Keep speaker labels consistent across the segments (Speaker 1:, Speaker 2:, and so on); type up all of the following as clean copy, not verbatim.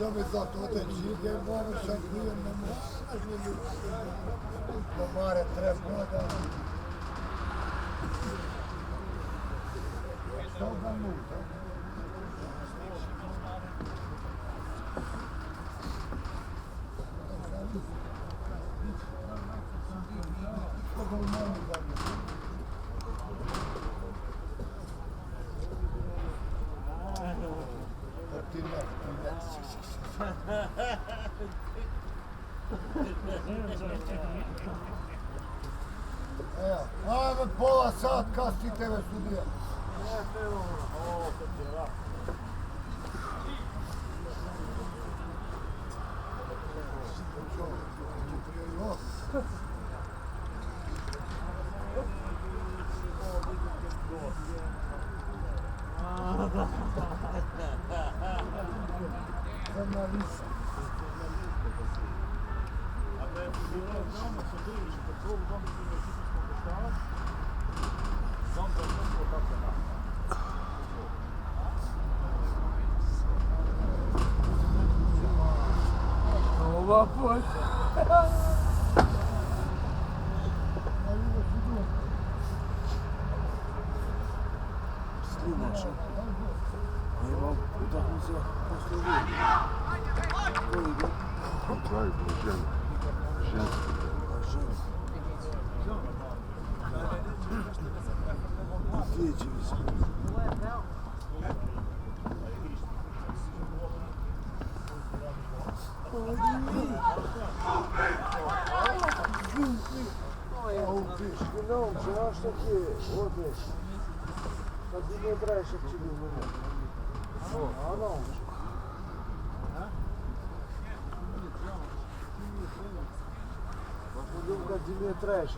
Speaker 1: Dove zato oteći je površan klijen ne može do mare treba da što ga nuta? Što ga nuta? Evo, ajme pola sat kasni tebe sudija.
Speaker 2: Ova put. Slumača. A imam utakmica posle Ljublja. Ko ide?
Speaker 3: Kraj, žena. Ženski.
Speaker 2: Vidjet mi se. Não, já acho que outras. Mas ninguém traz aqui no momento. Ah, não. Mas quando eu um bocadinho atrás.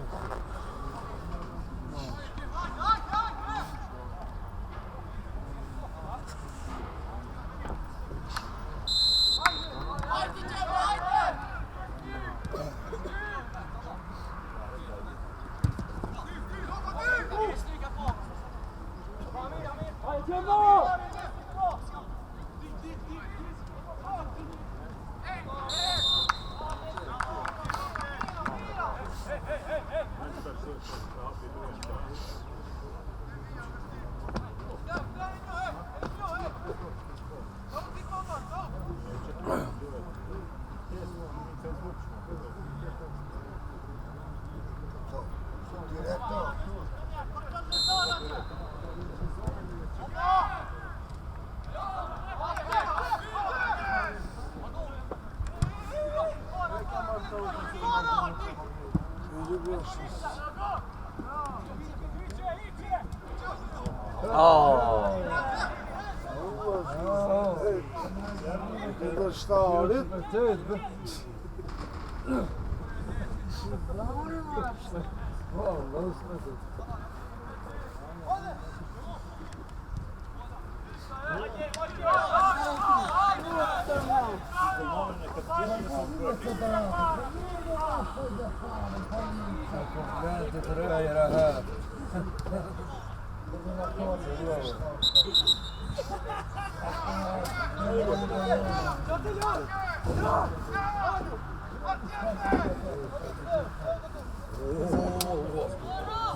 Speaker 2: Started.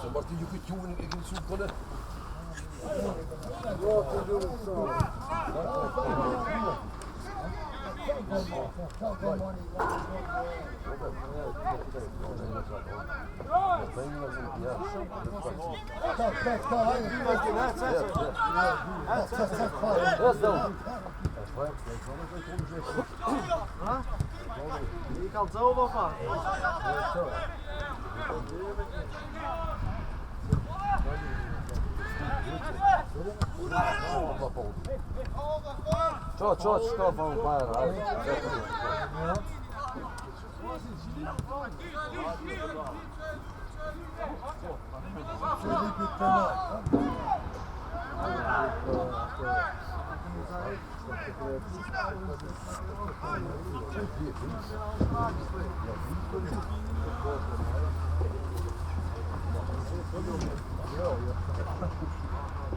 Speaker 3: Zo wordt die goed doen in het zoeken.
Speaker 2: Je kan zo wel van.
Speaker 3: Čo, što pa u bar, ajde.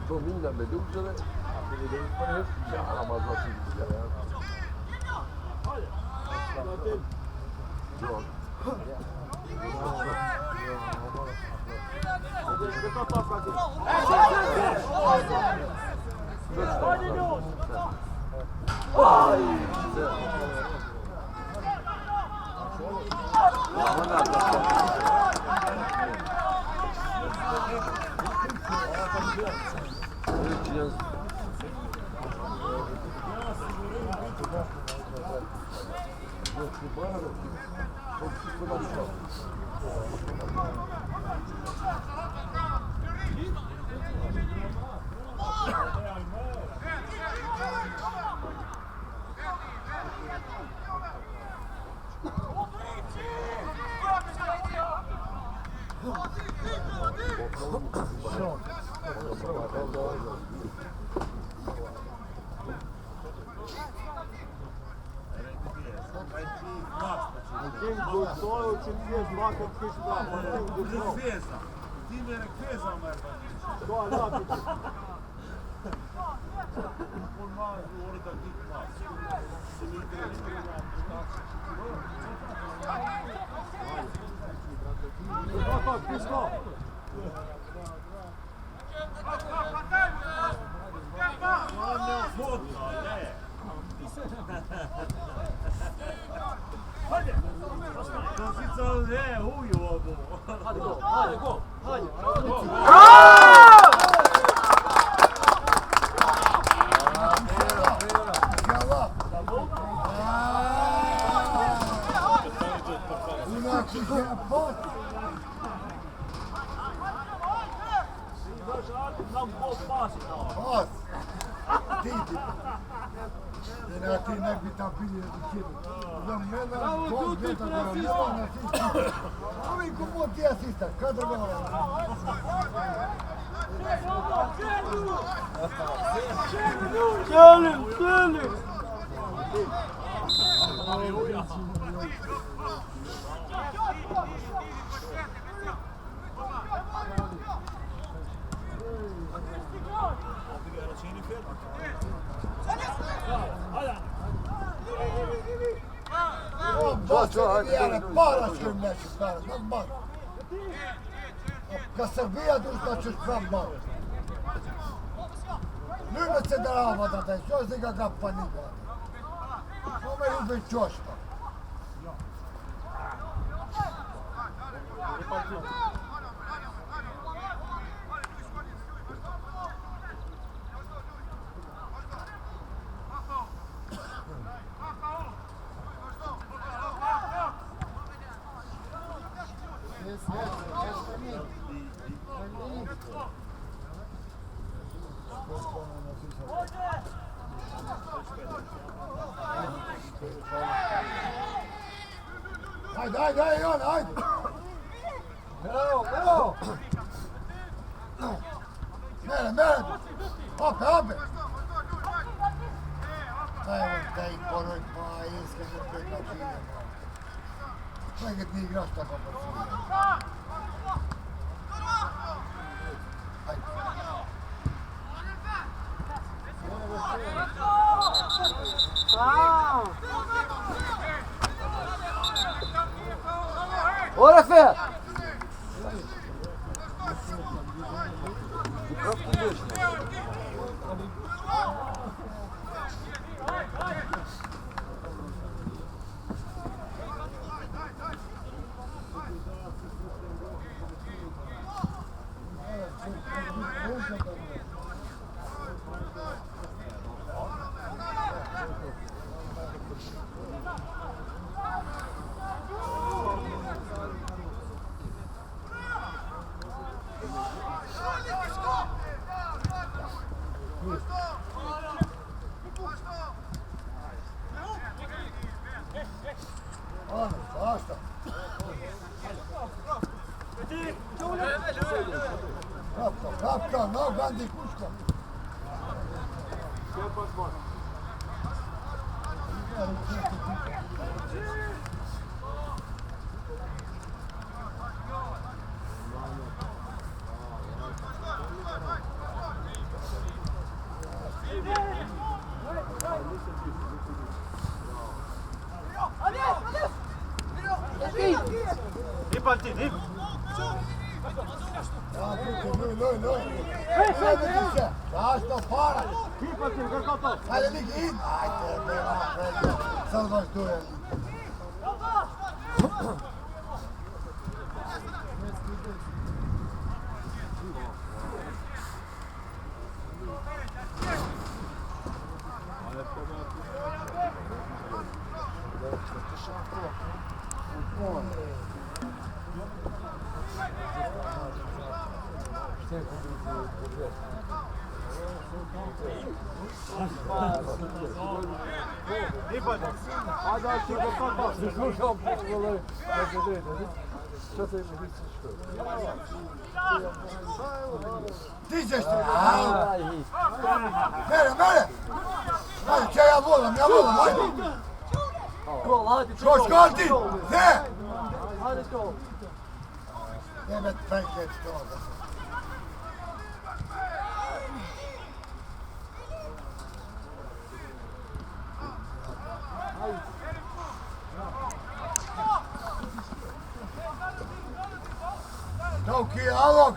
Speaker 3: To mi da me ljubzele, a ti mi da ispane, ja, ama znači, ja.
Speaker 1: Kad se vijaduš da ćeš sam malo. Lyödät sen täällä avata tai se on sekä kappanika. No me hyvin juosta. Haydi Jan, haydi. Bravo. Mene. Ope. Ei poroit vaan iskenyt eikä siinä. Kaiket niin grasta kopot siinä.
Speaker 2: Ora, Fé!
Speaker 1: Basta. Kapka, no Gandhi Kuska. Loj. Idemo ti se. Zašto para? Ajde, ligi, idem. Ajde, nema veze. Sad baš tu je. Ti ćeš ti, Mene! Ajde, ja volam, ajde! Škol ti! Ne! Demet penket toga.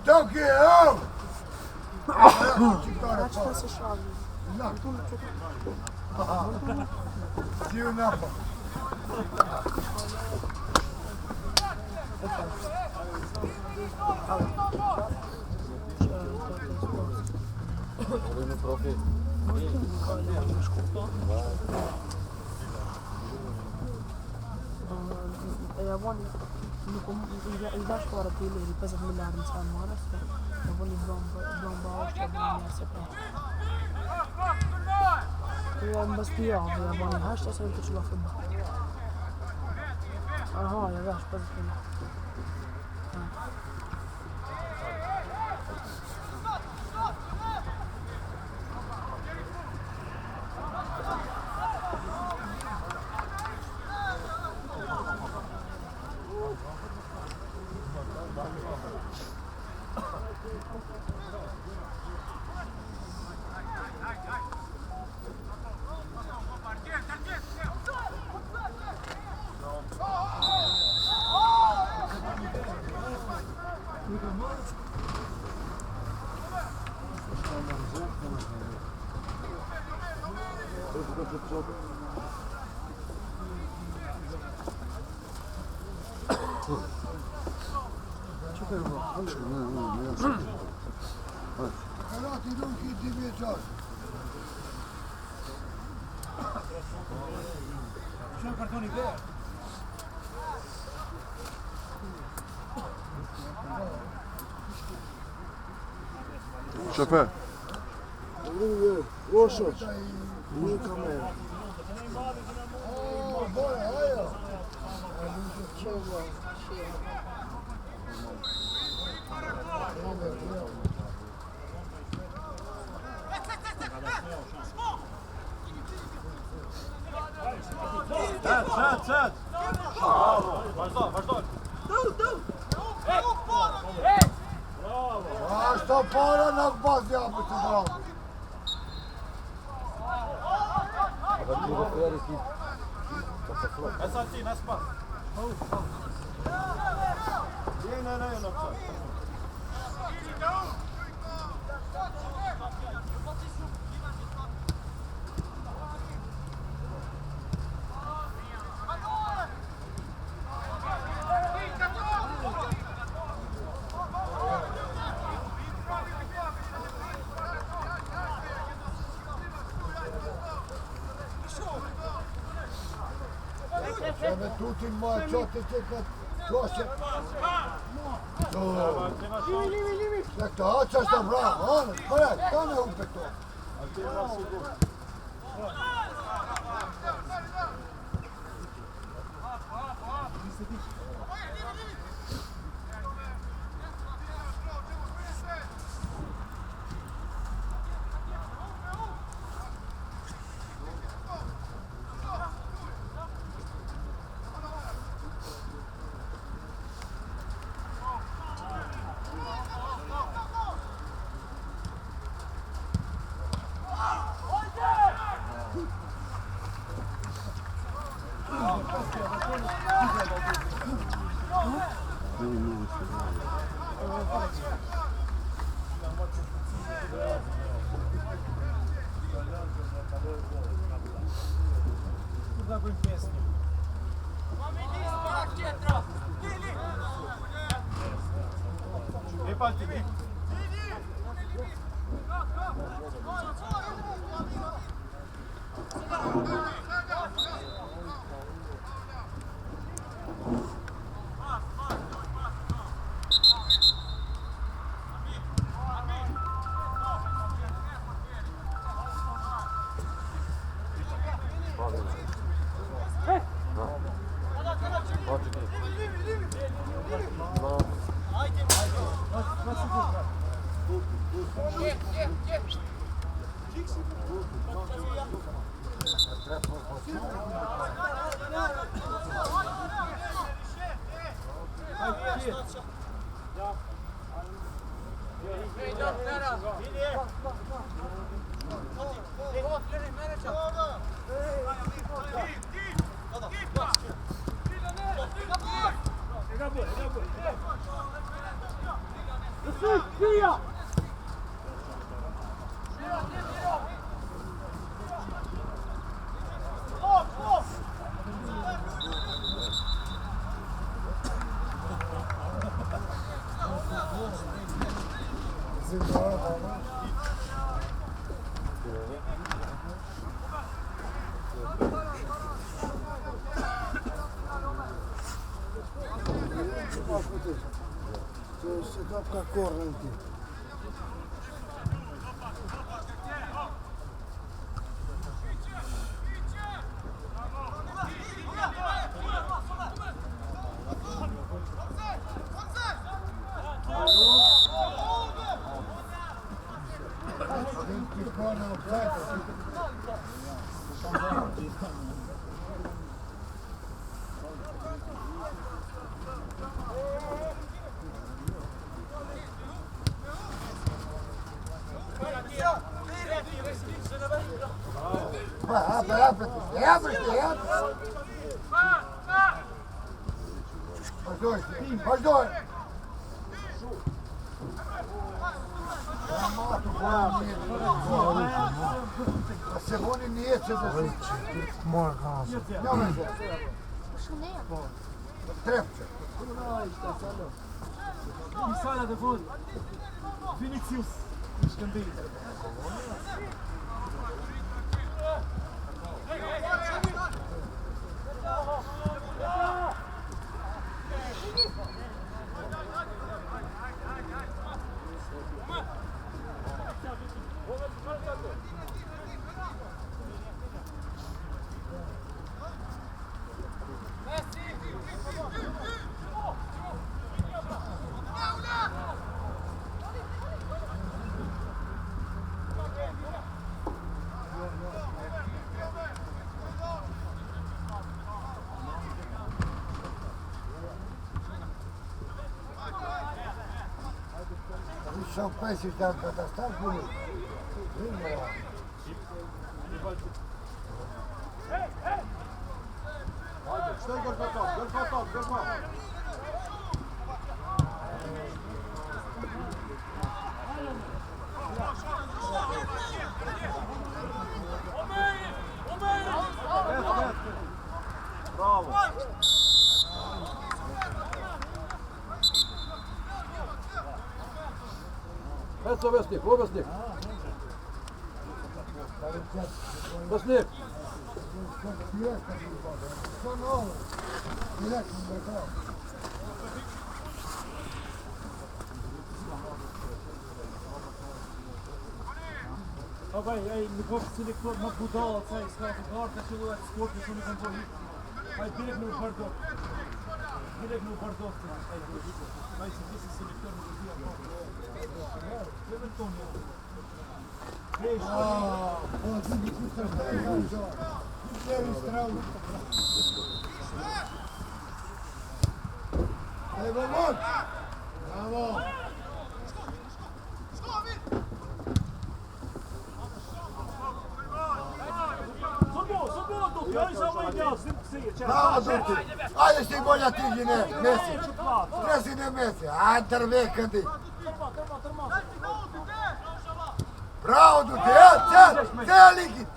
Speaker 1: Toki, evo!
Speaker 4: Znači da se šalim.
Speaker 1: Siju napad.
Speaker 4: Jag var i dash fora till i pesa miljarden samma så jag var i bomba och jag var med sig på. Jag måste jag var i hash så inte skulle få. Aha, jag dash på det. Karate ruki ti mi je čas. Što kartoni gdje?
Speaker 3: Šefe.
Speaker 2: Lošoć. Nije kamera.
Speaker 1: O, bolje, ajde.
Speaker 5: Sad! Baš
Speaker 1: A što para na bazi jabuci, bravo.
Speaker 5: sad ti, naspa. Ne,
Speaker 1: Eme tutin moja čotice kad prošle. Jak to hoćeš da bravo, ono, korek, to ne upet to.
Speaker 5: bëjmë pjesë. E palti, e.
Speaker 2: Se dă ca cornenti.
Speaker 1: Пождой! A Simone nije će da se...
Speaker 2: Moja gasa.
Speaker 1: Njome se. Trepće.
Speaker 5: I sada da vodi. Vinicius. Iskandin.
Speaker 1: São peças da Star Wars.
Speaker 5: Stai gol pe top, gol pe top, gol pe top. Bravo.
Speaker 3: Hajde Vesnik, Vesnik. Vesnik.
Speaker 5: Baj, në bëfë selektor më budalë, sa i s'ka të gartë, që dhe të sportë, që në kanë po hitë. Aj, direkt në u bardot. Direkt në u bardot. Aj, se të si selektor në të dhja po. Dhe tonë, jo.
Speaker 1: Po, ti di që të shtë e strau. Aj, vëllot! Bravo! Bravo, Dutti! Hajde što i bolja ti ne, Messi! Tresi ne Messi, a trve këndi! Bravo, Dutti! Cel likit!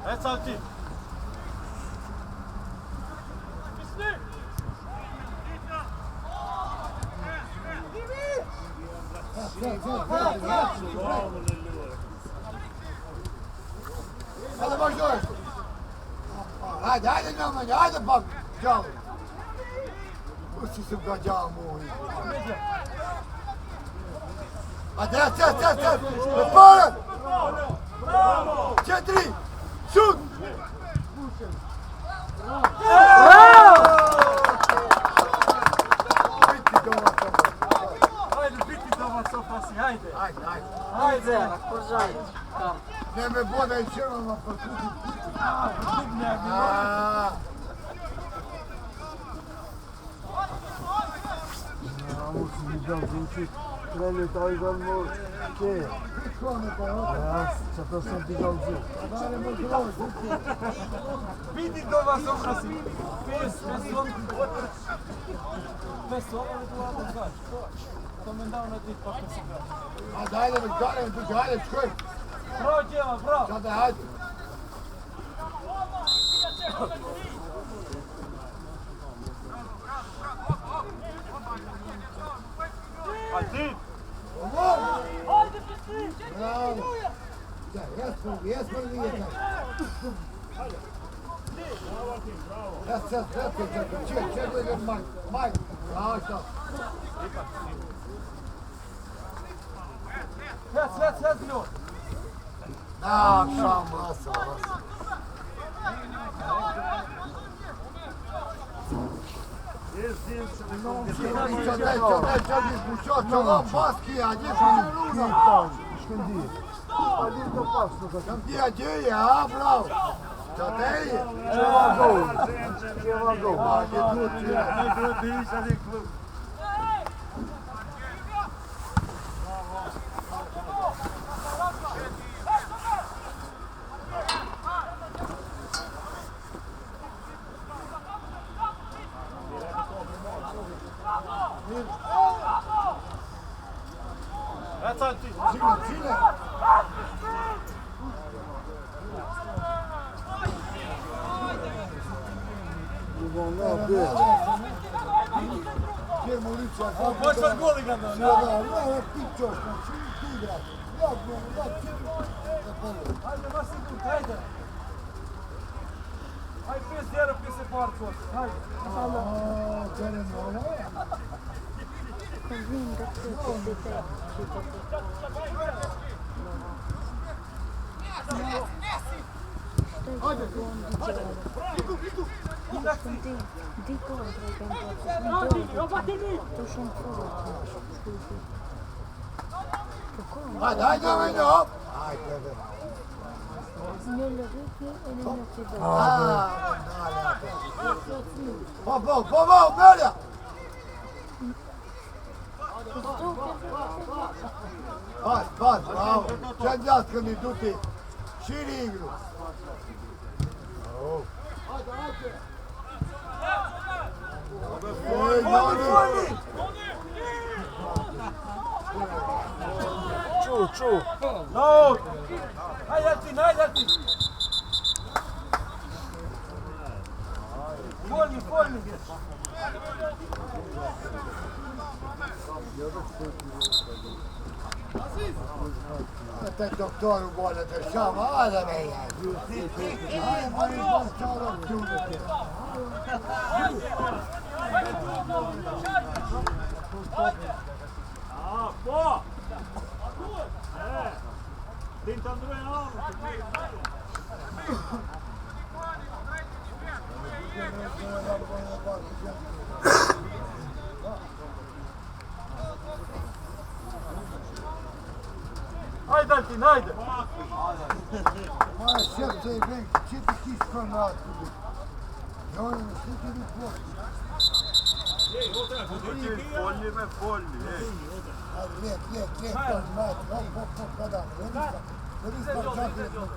Speaker 5: Ett samtidigt.
Speaker 1: Hadi başlıyoruz. Hadi Norman, hadi bak. Gel. Bu sizin kacağım bu oyun. Hadi ses. Yapalım. Çetri. Şut.
Speaker 5: Bitti domaç sofrası, haydi.
Speaker 1: Haydi.
Speaker 4: Accorgiamo.
Speaker 1: Ne mi buona insieme ma per tutti.
Speaker 2: Namusu gideceğim çünkü treni taygan mı ki? Ya çatasın digalcı.
Speaker 5: Bitti domaç sofrası. Pessoal, Kommen down dit pakken.
Speaker 1: Hadi mit Garden, du Garden schön.
Speaker 5: Bra Gemma, bra.
Speaker 1: Hadi hadi.
Speaker 5: Hadi.
Speaker 1: Bravo. Yes, Check with him, Mike. Ağaçta.
Speaker 5: Ses diyor.
Speaker 1: Akşam burası. Чого маски, а де
Speaker 2: Шканді. Один до пасу.
Speaker 1: там діє, а, брав? Чотири?
Speaker 2: Чевагов.
Speaker 1: А, де тут?
Speaker 5: Ett samtidigt.
Speaker 1: Сильно.
Speaker 2: Bu ne yapıyor?
Speaker 1: Чем улица?
Speaker 5: Başlar gol играл.
Speaker 1: Ну, ты чё, ты играл?
Speaker 5: Haydi nasıl dur, haydi. Haydi biz yarı bir sefer koş. Haydi.
Speaker 4: Convinto che siete
Speaker 1: Hadi oyna hop. Haydi.
Speaker 4: nelle reti e nelle città.
Speaker 1: Hop, böyle. Bas, bravo. Kendi atkını tuti. Şiiri igru.
Speaker 2: Çu.
Speaker 5: No. Haydi Altin. Вольный.
Speaker 1: Te doktoru bolje te šama, a da me je. Aj, moj bol čalo čudite.
Speaker 5: Bra! Tinta Andrea av! Haydi Altin, haydi!
Speaker 1: Moja srce i venk, čiti kiško na tudu. I oni me šuti u pošti. Ajde, lijep, to znati. Hop, kada. Vedi se čak je to.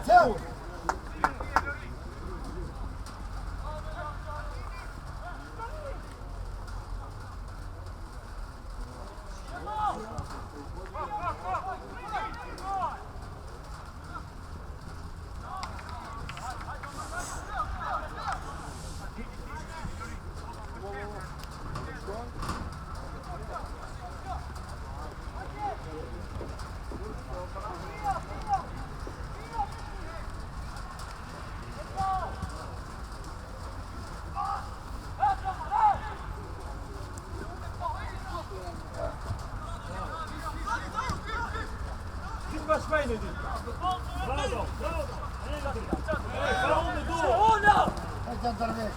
Speaker 1: Tell!
Speaker 5: Vad Svein dit. Bravo, bravo. Hey, ga onder door.
Speaker 1: Kijk dan daar weg.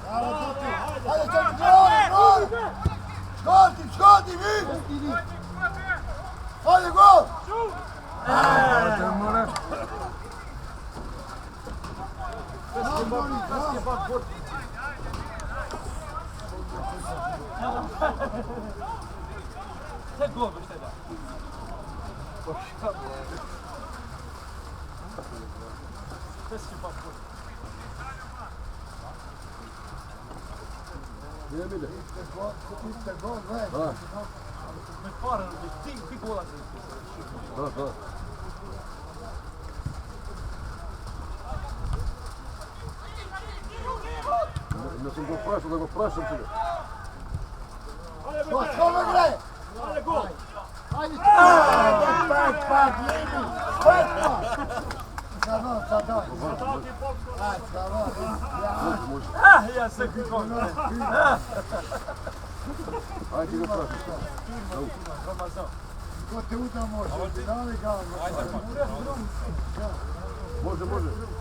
Speaker 1: Ja, wat doet hij? Hij is op de goal! Schot die wie! Ga je goal!
Speaker 5: Tek gol işte da. Keski bak bu.
Speaker 3: Ne bileyim.
Speaker 1: Inte gol, nej.
Speaker 3: Ha,
Speaker 5: Med faran vi går alltså.
Speaker 3: ha. Ne sam go prašao, da go prašam se.
Speaker 1: Kom igre!
Speaker 5: Alle gol.
Speaker 1: Ajde! Pak, lijevi! Spetno! Sada. Ajde, sada.
Speaker 3: Može.
Speaker 5: Ah, ja se gol.
Speaker 3: Ajde go prašam.
Speaker 5: Ramazan.
Speaker 1: Ko te uda može? Da li ga?
Speaker 3: Može.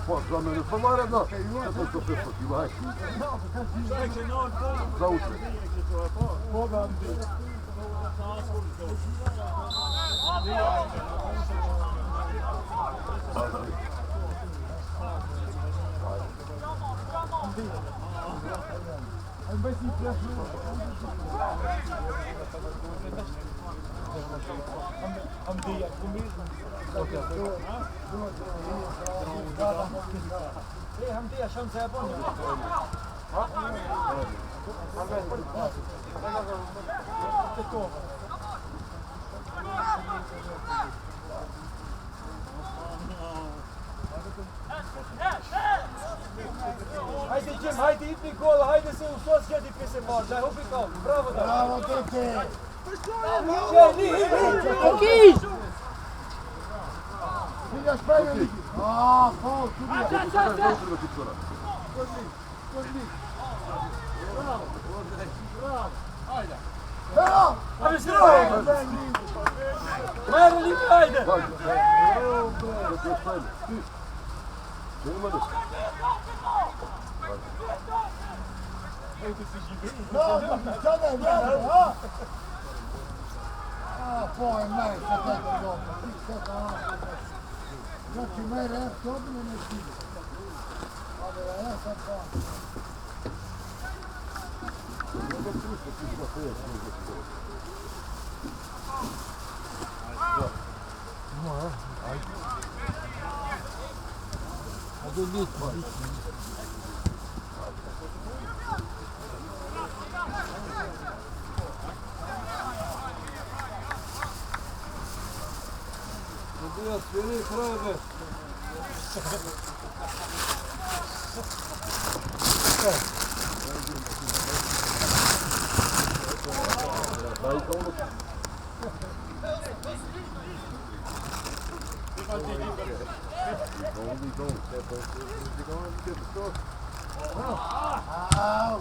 Speaker 3: Pa, za mene pa naredno. Kako to prespati, ajde.
Speaker 5: Čekaj, non kom.
Speaker 3: Zauče.
Speaker 5: Bogam ti. همدي عشان زيبون Haydi Jim, haydi ip bir gol, haydi sen usos gedi pisi var. Daj hopi kao, bravo da.
Speaker 1: Bravo, Tete!
Speaker 4: Aqui!
Speaker 1: Filha, espera ali! Ah, pô, tudo bem!
Speaker 3: Zauče da ti psora.
Speaker 1: Pero!
Speaker 5: Hadi sıra. Merli haydi.
Speaker 3: Vađe. Da ti ostavim. Čemu mene?
Speaker 1: No, šta ne, bravo, a? A, poj, maj, sa tebe dobro, ti sve kao... Znači, maj rep, to bi ne štiri. Ali ja sam kao...
Speaker 3: Andreas, veri frave. Daj kao ono.
Speaker 1: Au!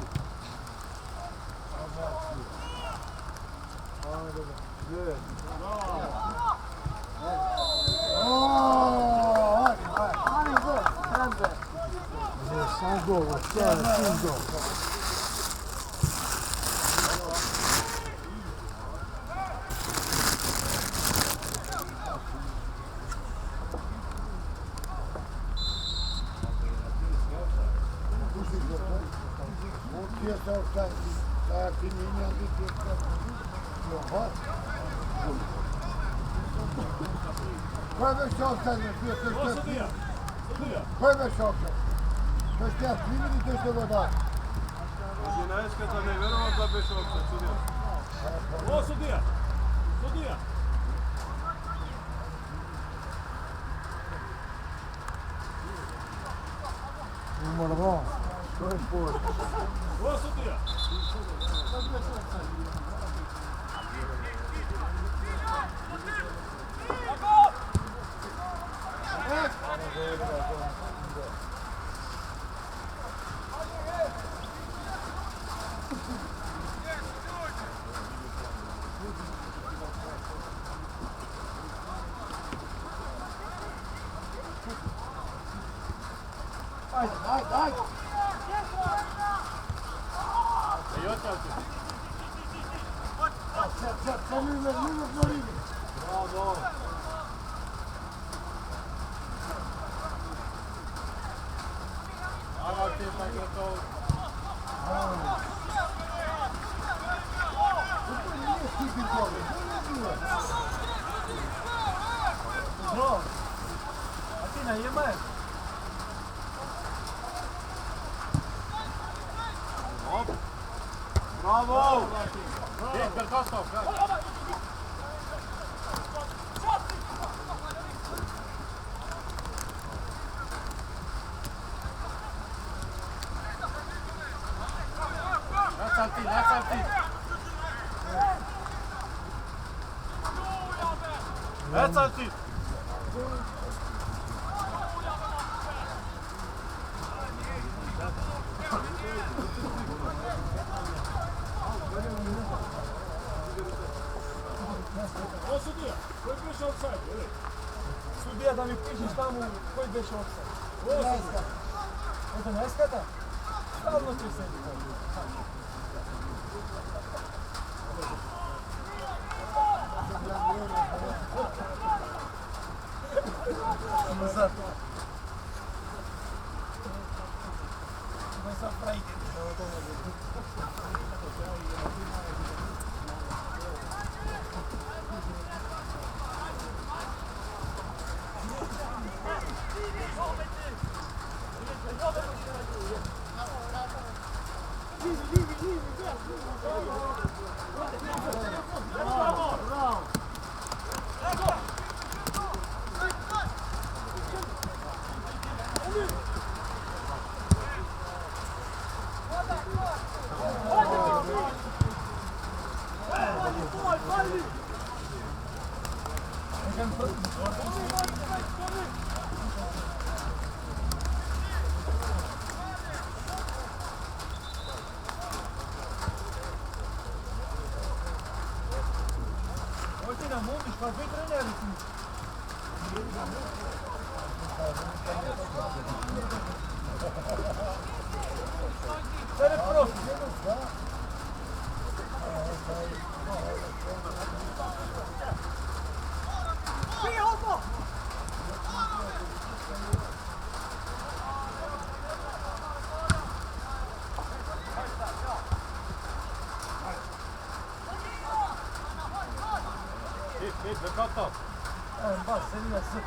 Speaker 1: São gol, sério, gol. Jeszcze ostatni. Tak, ty nie miał być jeszcze. Pojďme se ostatně,
Speaker 5: O, Sofia! Sofia!
Speaker 1: pojďme se ostatně. To je 3 minuty do voda.
Speaker 3: Ženeška tam je vjerovatno da biš opće, sudija.
Speaker 5: O, Sofia! Sofia!
Speaker 2: Numero 2. To je pol.
Speaker 5: O, Sofia!
Speaker 1: Ajde, ajde, ajde. Sad minut na liniju.
Speaker 3: Bravo. Ajmo ti tako to.
Speaker 5: Bro! A ti najemaš?
Speaker 3: Bravo. Viktor Kostov. Nästan tid. Nästan tid.
Speaker 5: O, Sofia! Koji biš offside? Sudija da mi pišeš tamo koji biš offside. O, Sofia! Ovo ne skada? Stavno će se.
Speaker 2: Назад.
Speaker 5: Ti nam umiš, pa dve treneri su. Sve ne prosti.
Speaker 3: Viktor Kostov.
Speaker 2: Bas, seninle sık.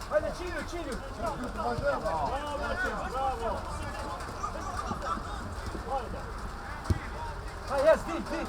Speaker 5: Hajde, Čilju! Bravo, Martin, bravo! Hey, yes, deep, deep.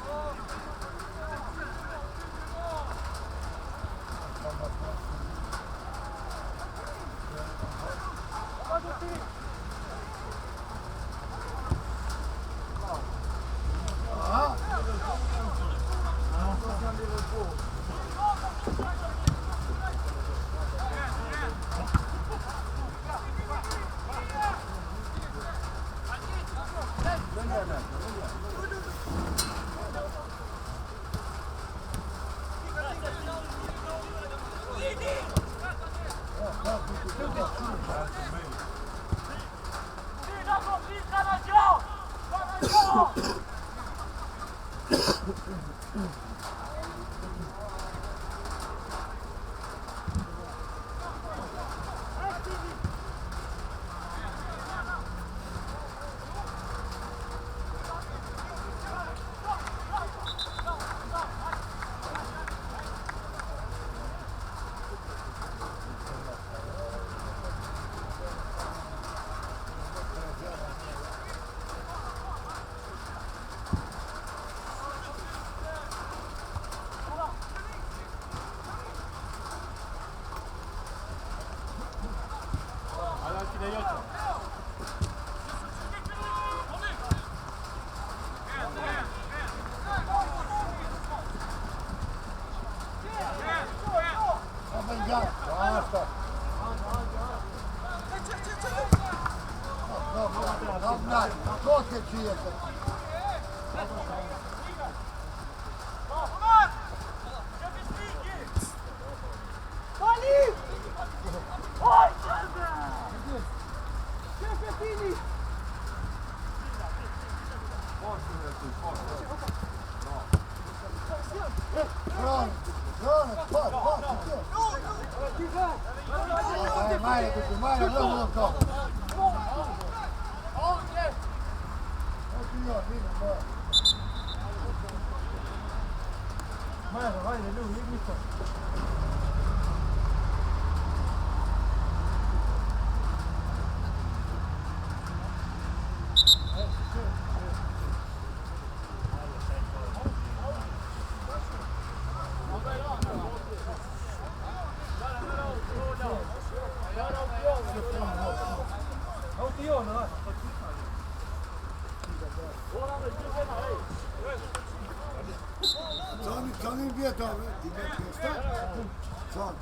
Speaker 1: Co mi wie to? Co?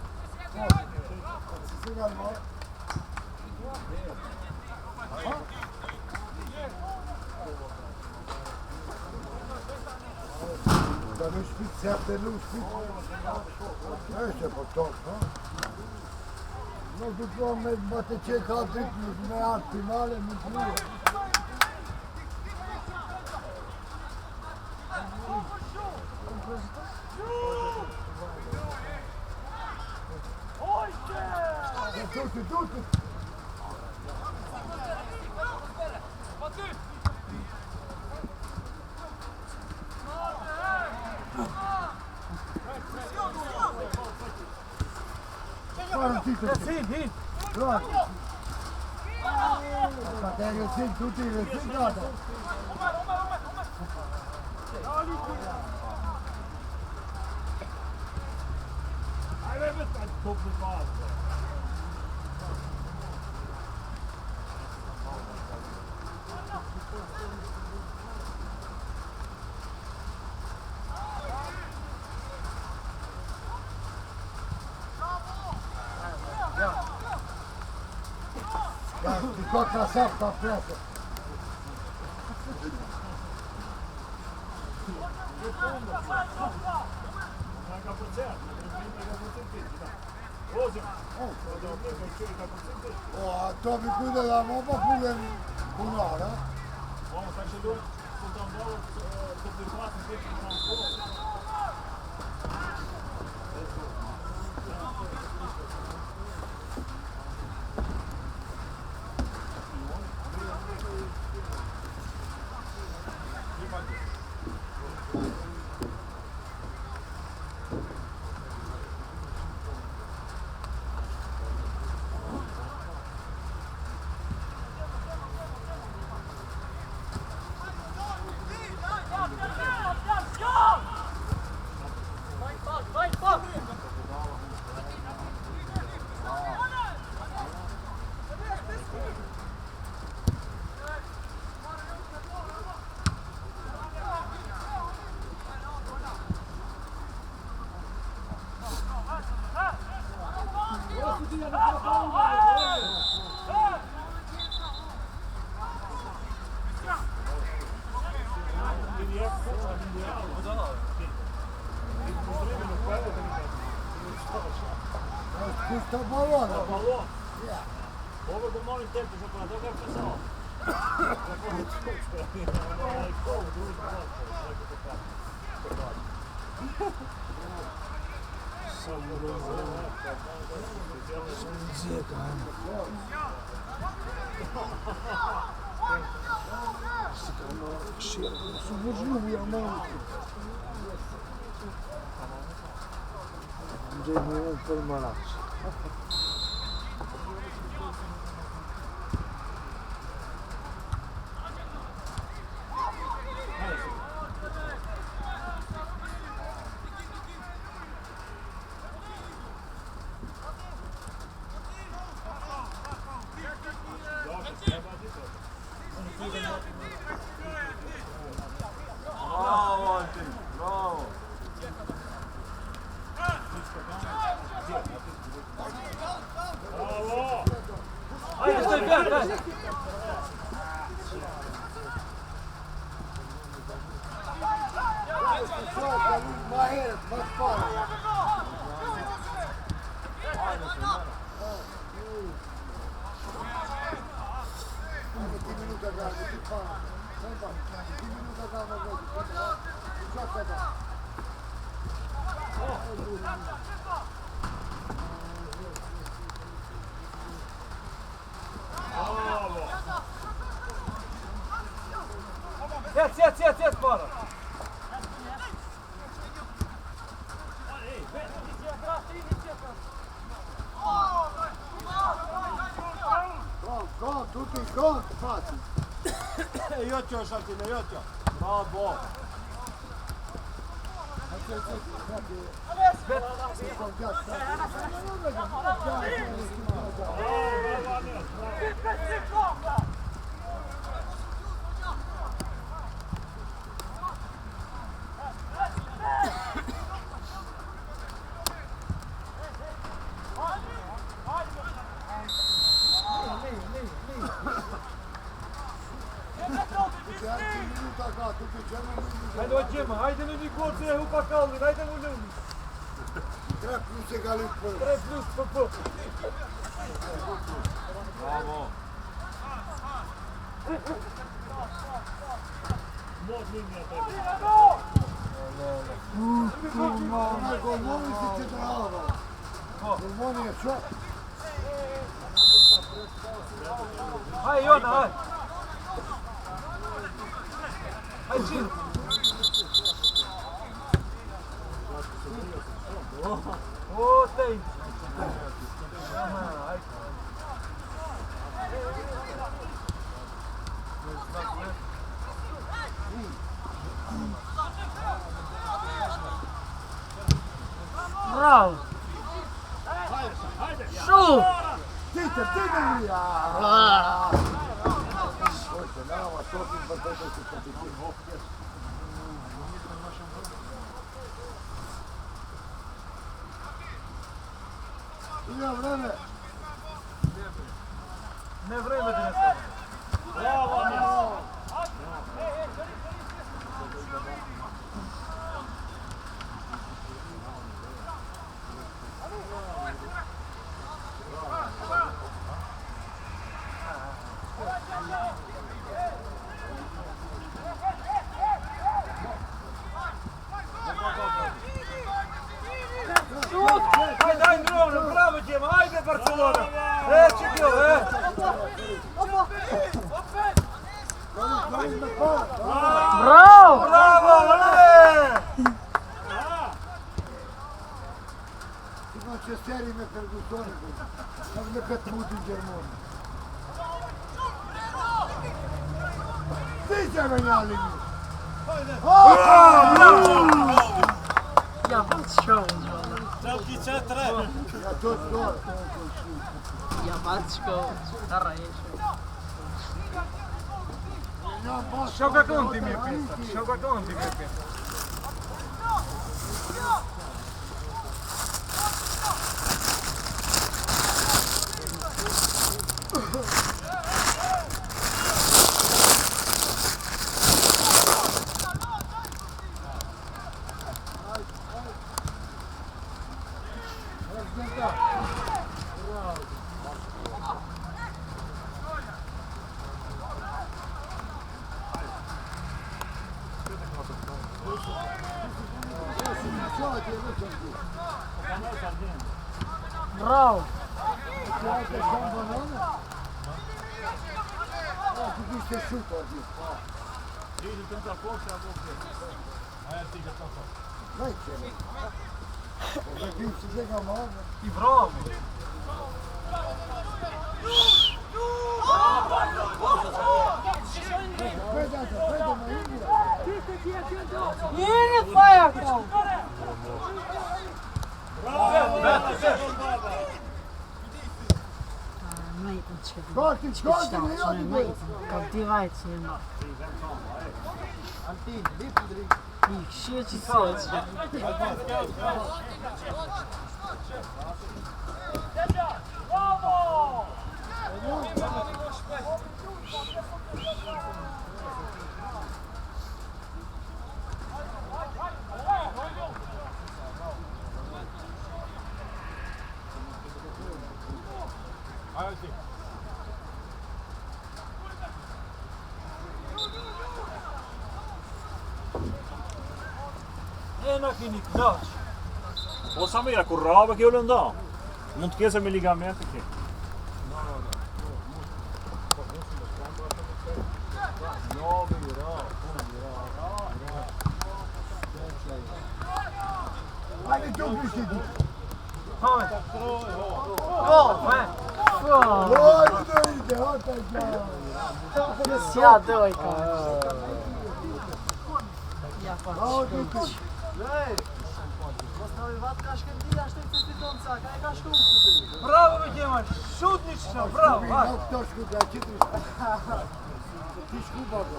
Speaker 1: Da nu spizziate luci. Jeszcze po to, no? No duplo me bate čeka triknu, me arti male mi pluje. Tutti.
Speaker 5: Sì.
Speaker 1: Pronto? Fratello, sì, tutti le figate. Ti tocca sotto a preso. Oh, to mi chiude la mopa pure un'ora.
Speaker 5: Tak się było, co tam dało, to wypłacę, wiecie, tam było.
Speaker 1: Spusta balona.
Speaker 5: Ovo bu novim tempom što pa dobro pisao.
Speaker 2: Gdzie polmaracz.
Speaker 3: Bravo, Antin, bravo.
Speaker 5: Ajde, stoj, bjak, daj!
Speaker 1: Maher, mas fala. Ti minuta da, ti fa. Senta, ti minuta da, ma vedi. Gioca da.
Speaker 5: Sjed, para!
Speaker 1: Gol, tutti gol, fatti.
Speaker 3: Joćo, Šantine, joćo. Bravo.
Speaker 5: Hajde ođema, hajde mi mi koce upakali, hajde mu ljudi.
Speaker 1: 3 plus egal 1.
Speaker 5: 3 plus PP.
Speaker 3: Bravo.
Speaker 1: Onaj golmoni si će bravo. Golmoni je čak.
Speaker 5: Hajde Jona, hajde. Hajde čin. O, tej. Aha, hajde.
Speaker 4: Bravo! Šut!
Speaker 1: Tite mi! Hoće, nama, topi, pa to će pobiti. Ima vreme.
Speaker 5: Ne vreme da ne stavim. Bravo, Amis. Hajde, hajde, bravo, Djema, hajde, Barcelona! Će bilo,
Speaker 4: Bravo!
Speaker 5: Bravo, ale!
Speaker 1: Ti non c'è serie me per Gustone, non mi è muto in Germania. Sì, c'è Magnali!
Speaker 4: Jebać šout, žala.
Speaker 5: Celki četre!
Speaker 1: Ja to to.
Speaker 4: Jebać šout. Stara je šout.
Speaker 5: Šao kako on ti mi je pisak, šao kako on ti mi je pisak.
Speaker 4: Bravo.
Speaker 1: Ti šut ovdje. Neće. Možda ti se njega može.
Speaker 5: I bravo!
Speaker 1: Predamo Indiju.
Speaker 4: Nije fajakao.
Speaker 1: Skoti, skoti, ne odi.
Speaker 4: Kao ti vajci ima. Ih, šeći sjeći.
Speaker 5: En aqui, Nick, dá. Ou só meia currava que eu não dá. Não te queres me ligamento aqui.
Speaker 1: Hadi çok bir şey değil. Oy böyle hadi.
Speaker 4: Sja dojka. Ja pa špić.
Speaker 5: Bravo, Vitima, šutnično, bravo.
Speaker 1: Bak točku da čitri. Ti skupa go.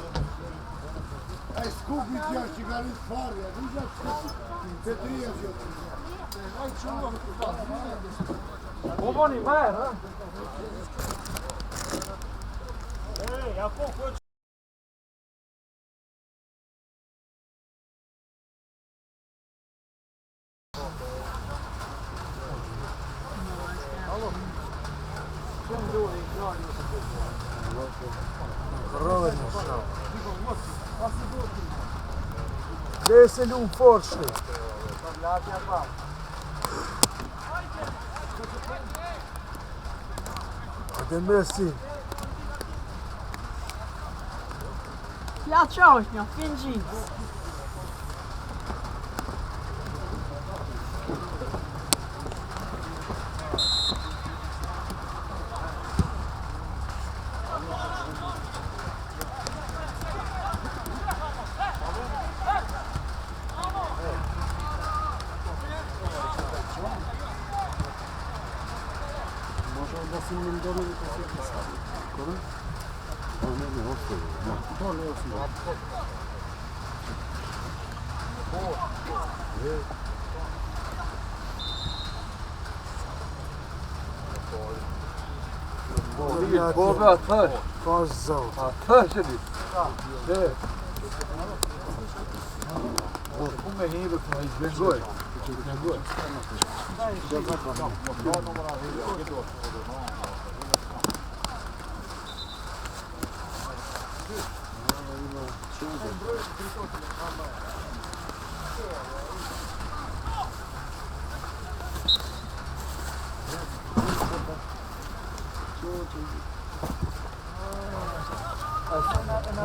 Speaker 1: Aj skupi ti još čigari stvari, a niža skupi. Petrija si otrija. Aj čuvam tu.
Speaker 5: Oboni, Bajer, ha? Ej, a ko hoće?
Speaker 2: Desce-lhe um forte. Ode Messi.
Speaker 4: Ja čaušnja, fin jeans.
Speaker 3: Kove atar.
Speaker 2: Fazla.
Speaker 3: Atar şimdi. Evet. Como é rindo com isso? Vergonha.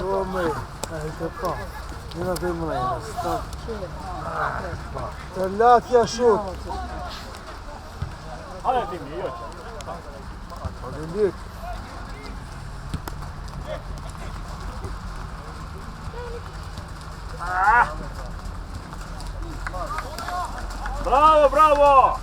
Speaker 2: Romei. Uite pa. Nu avem mâna. Stop. Tăiat ia șut.
Speaker 5: Hai, Timi, eu.
Speaker 2: Odelic.
Speaker 5: Bravo, bravo!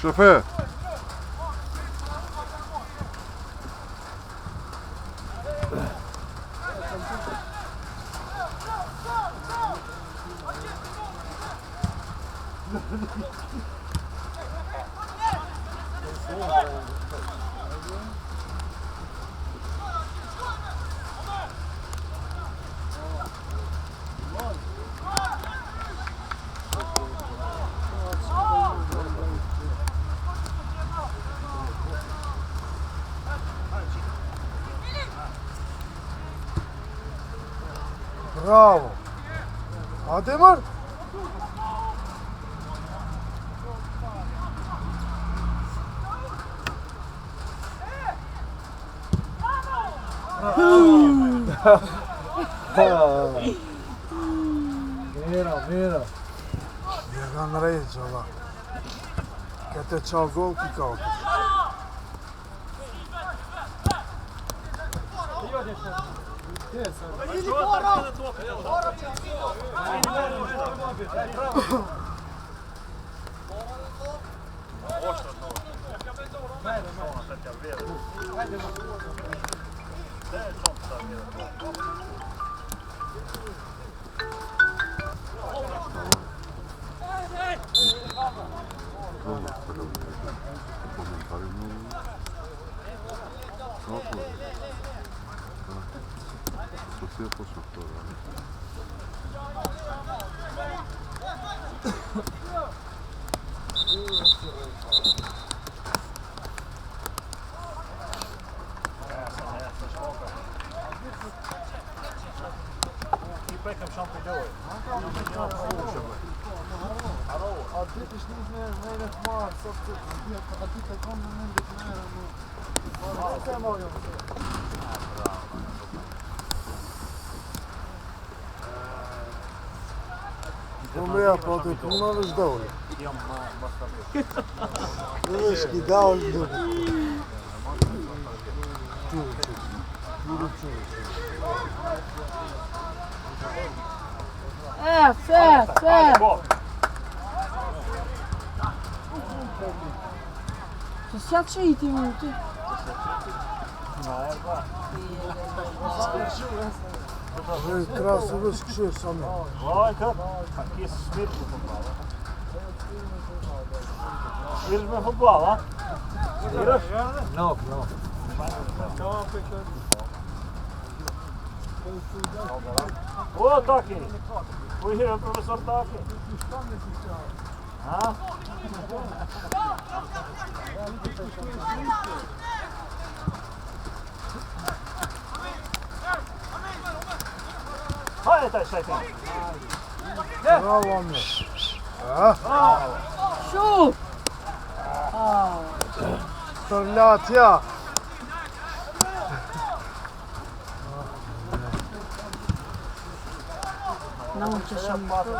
Speaker 3: Şoför.
Speaker 2: Bravo. Ademir. Mira. Jegan Reis ova. Kad te čao gol kikao. A ty też nie zmieniasz najlepiej mar, a ty taką nie będziesz miał, no. Pomija potem północ dołu. Wyszki dał i dół.
Speaker 4: Fe. 63 minuty.
Speaker 2: Krasno wyskrzydł same.
Speaker 5: Lajka, takie śmierci futbola. Śmierćmy futbola? No. O, taki. Ujdzie profesor taki. A? Hajde taj šajtan.
Speaker 2: Bravo mnie.
Speaker 4: Šut!
Speaker 2: Trljatja.
Speaker 4: Naučio sam.
Speaker 5: Dobro.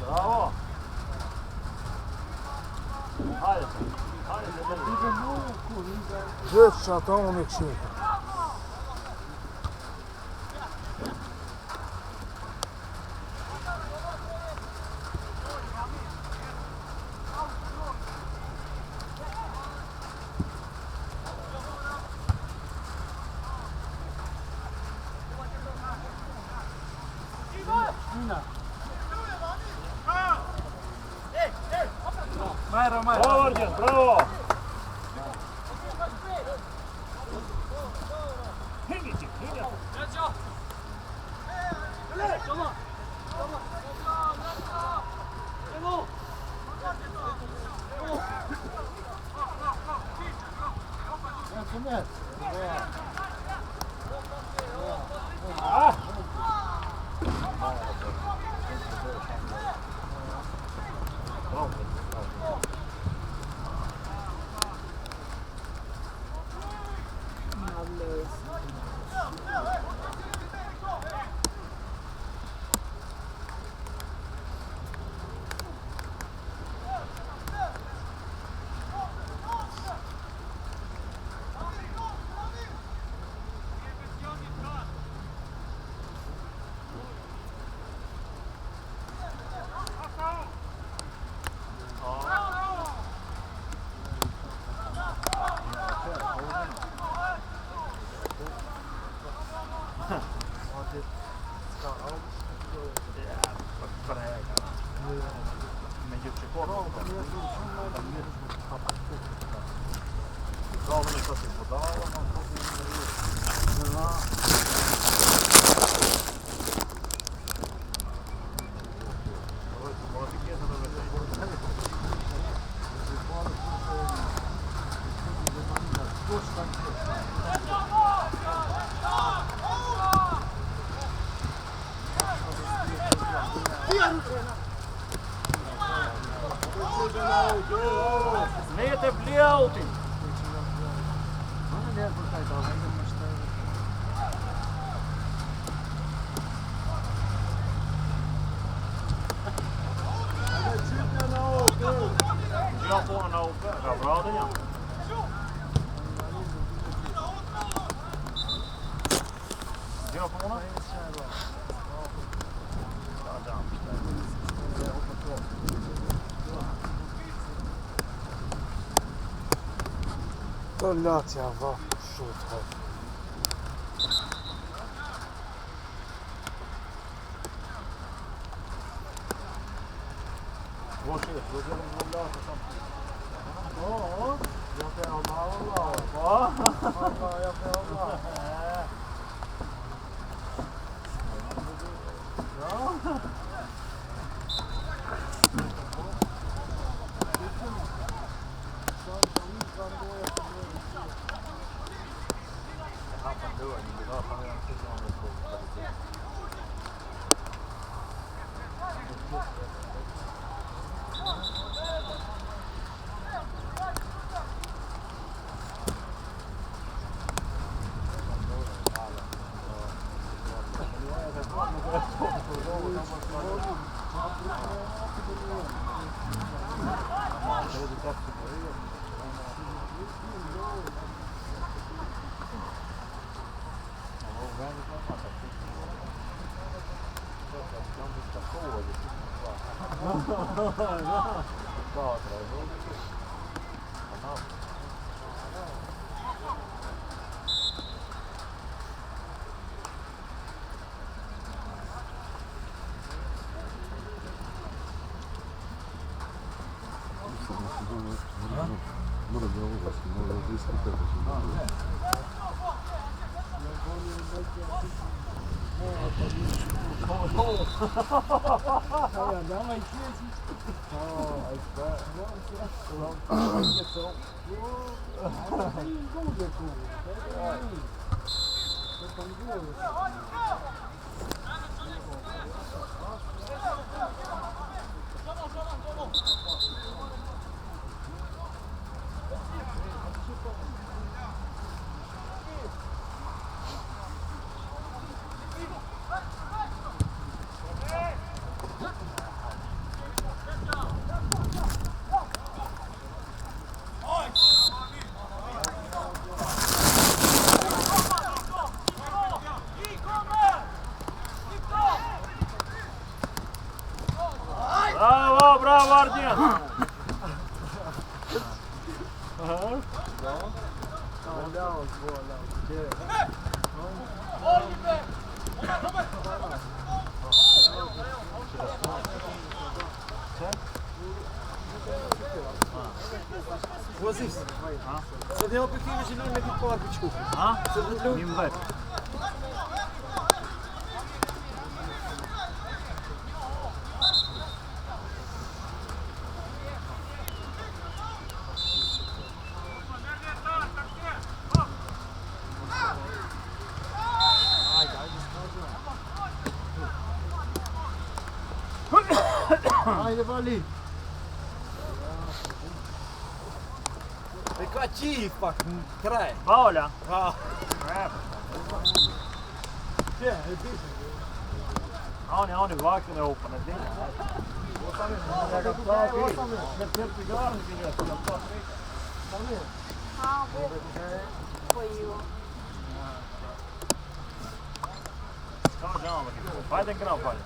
Speaker 5: Bravo. Hajde.
Speaker 2: Rzecz to on jak się.
Speaker 5: Bravo, Arđen, bravo! Meter bliauti! Ja får en åka, det är bra det ja. Jag får en.
Speaker 2: To lacja w szutkę.
Speaker 5: Bravo, bravo Ardian!
Speaker 2: Возись. Це не опікли жили на підпарку.
Speaker 5: А? Нимбет.
Speaker 2: Haydi Vali. Прекрати, fucking край.
Speaker 5: Paola.
Speaker 2: Ja.
Speaker 5: Ja, nu vaknar jag upp på det. Jag kan ta till. Med Portugal vill jag kunna ta till.
Speaker 4: हाँ वो वही वो
Speaker 5: Calma, calma. Vai den grav, vai.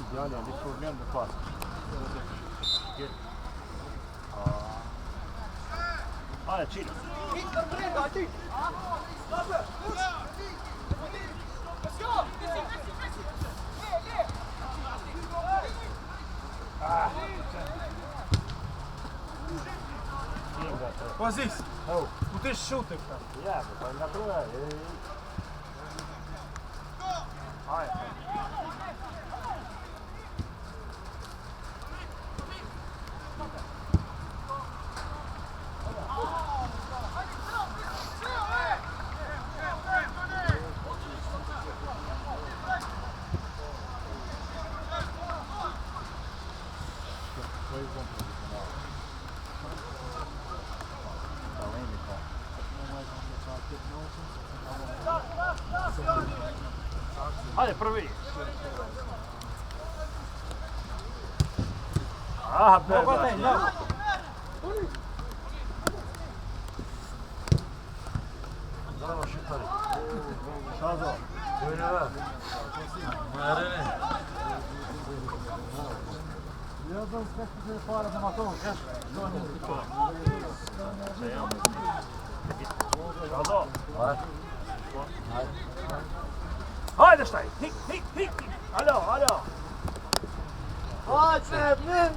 Speaker 5: Idealnie, nie problem do pas. Allez, chill.
Speaker 2: Позись! Ну ти ж шутик там.
Speaker 5: Ja, we gaan naar door. Allez, probeer. Ah, bra.
Speaker 2: Ja dan zeg je weer varen van Maton, hè?
Speaker 5: Hoi, daar sta je. Hik, hik, hik. Hallo, hallo.
Speaker 2: Hadi men!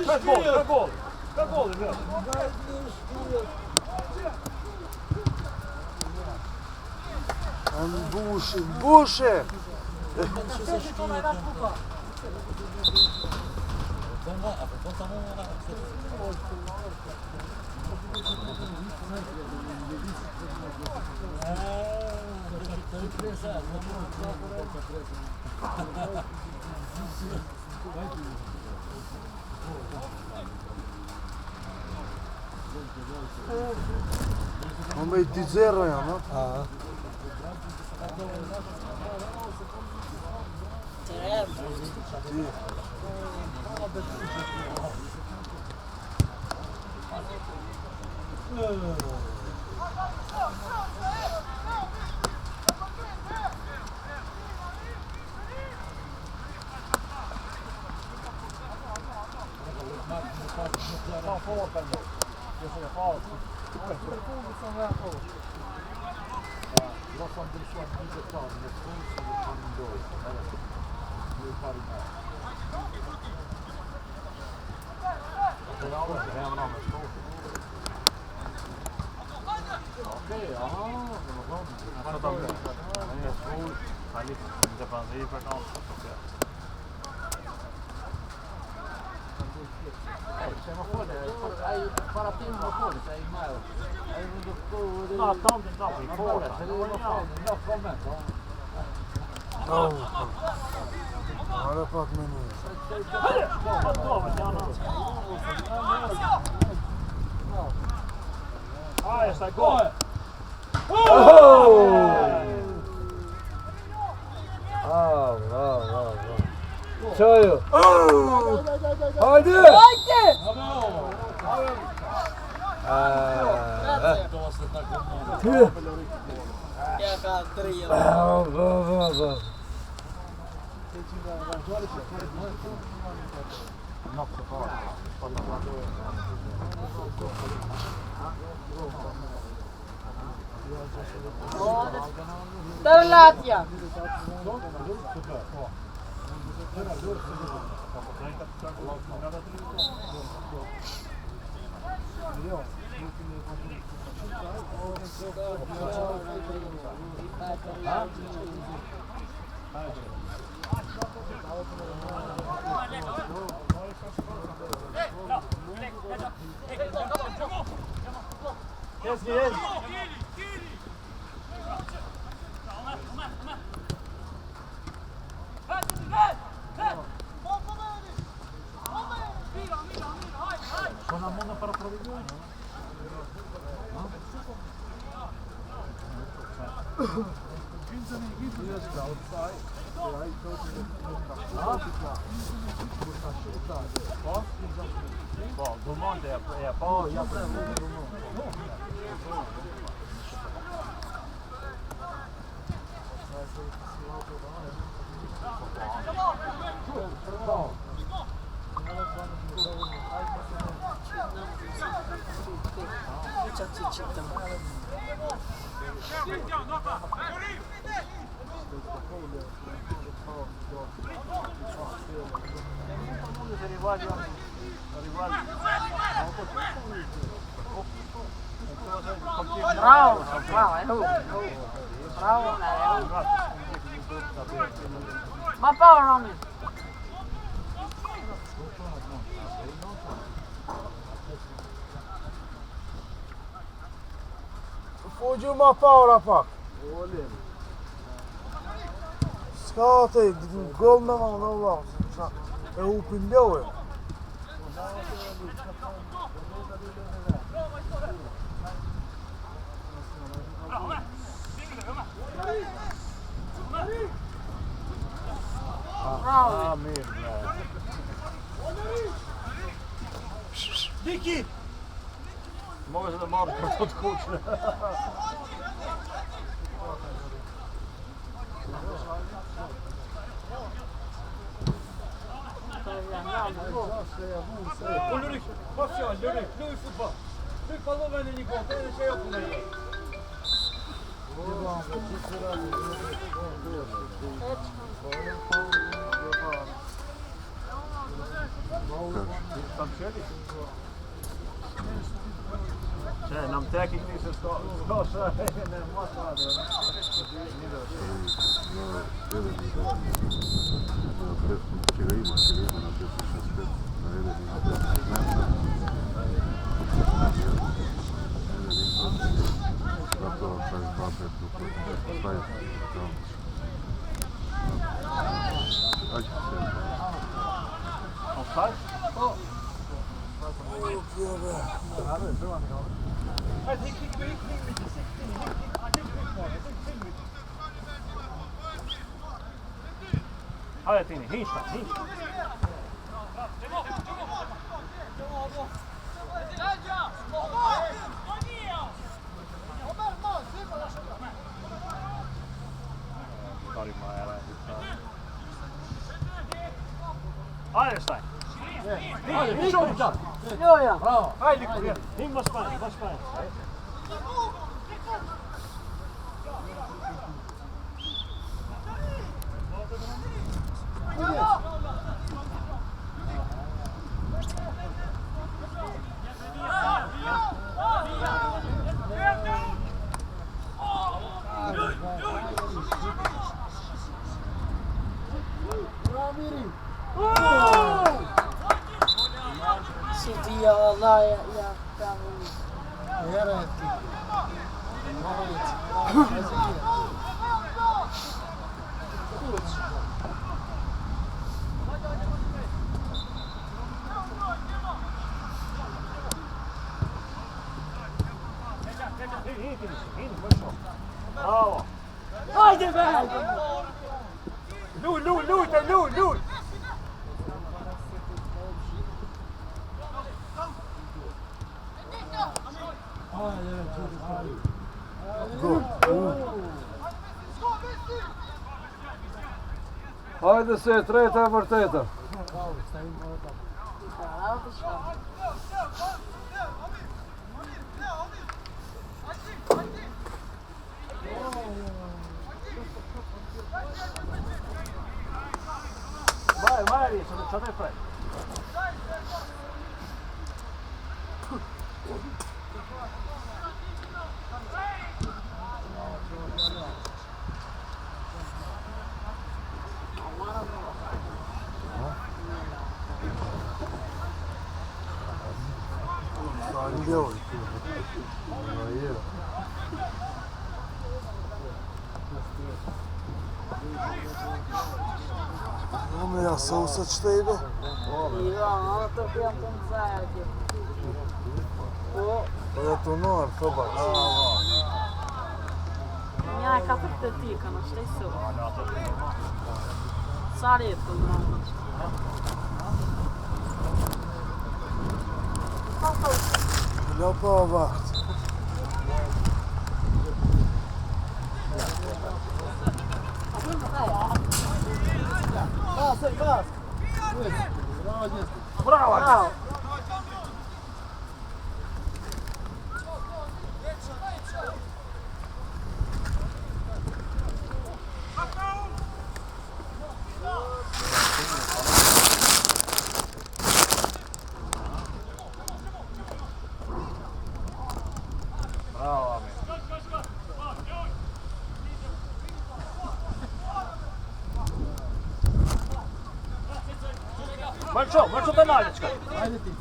Speaker 5: Kijk bol, kijk bol. Kijk bol, ja.
Speaker 2: Busze!
Speaker 1: Om bij die zero, ja, man.
Speaker 5: Nou, dan weer voor.
Speaker 1: Ja, dat pakt me niet.
Speaker 5: Ah, je staat goal.
Speaker 2: Čaju! Hajde!
Speaker 4: Daar laat je.
Speaker 5: Yes, yes.
Speaker 4: Çatı çıktım. Bravo, bravo, bravo, ma Paolo Ronny.
Speaker 2: Fugiu uma Paula, pá. Scata aí, gol não lá. É o pneu, é.
Speaker 4: Bravo.
Speaker 5: Diki!
Speaker 3: Može da malo kod kuće.
Speaker 5: Ulrik, vad kör Ulrik? Nu i fotboll. Nu kollar vi när ni går. Det är en tjej upp med dig.
Speaker 3: Tam sjeli. Če, nam tekik nisi skoša, ne možda. Offside?
Speaker 5: Hadi hik mit 16.
Speaker 3: Hajde Tini, hinsta. Einstein. Hajde, šuća.
Speaker 4: Joja.
Speaker 3: Bravo. Hajde, him baš pamet.
Speaker 4: City ya Allah ya tamam.
Speaker 2: Vjerujete.
Speaker 3: Bravo.
Speaker 4: Haydi be.
Speaker 3: Luj. Hajde se, treta je vrteta. Vai, čo to je pre?
Speaker 2: Делай. Ama ya sağ saçtaydı.
Speaker 4: Ivano, to piantam zajedno.
Speaker 2: Ja to nor, to bak.
Speaker 4: Ja, kako te ti, kana šta je su? Sad je to normalno.
Speaker 2: Lepa vakt.
Speaker 3: Bravo.
Speaker 4: Bravo.
Speaker 5: Mërço të nalë qëka.
Speaker 2: Hajde ti.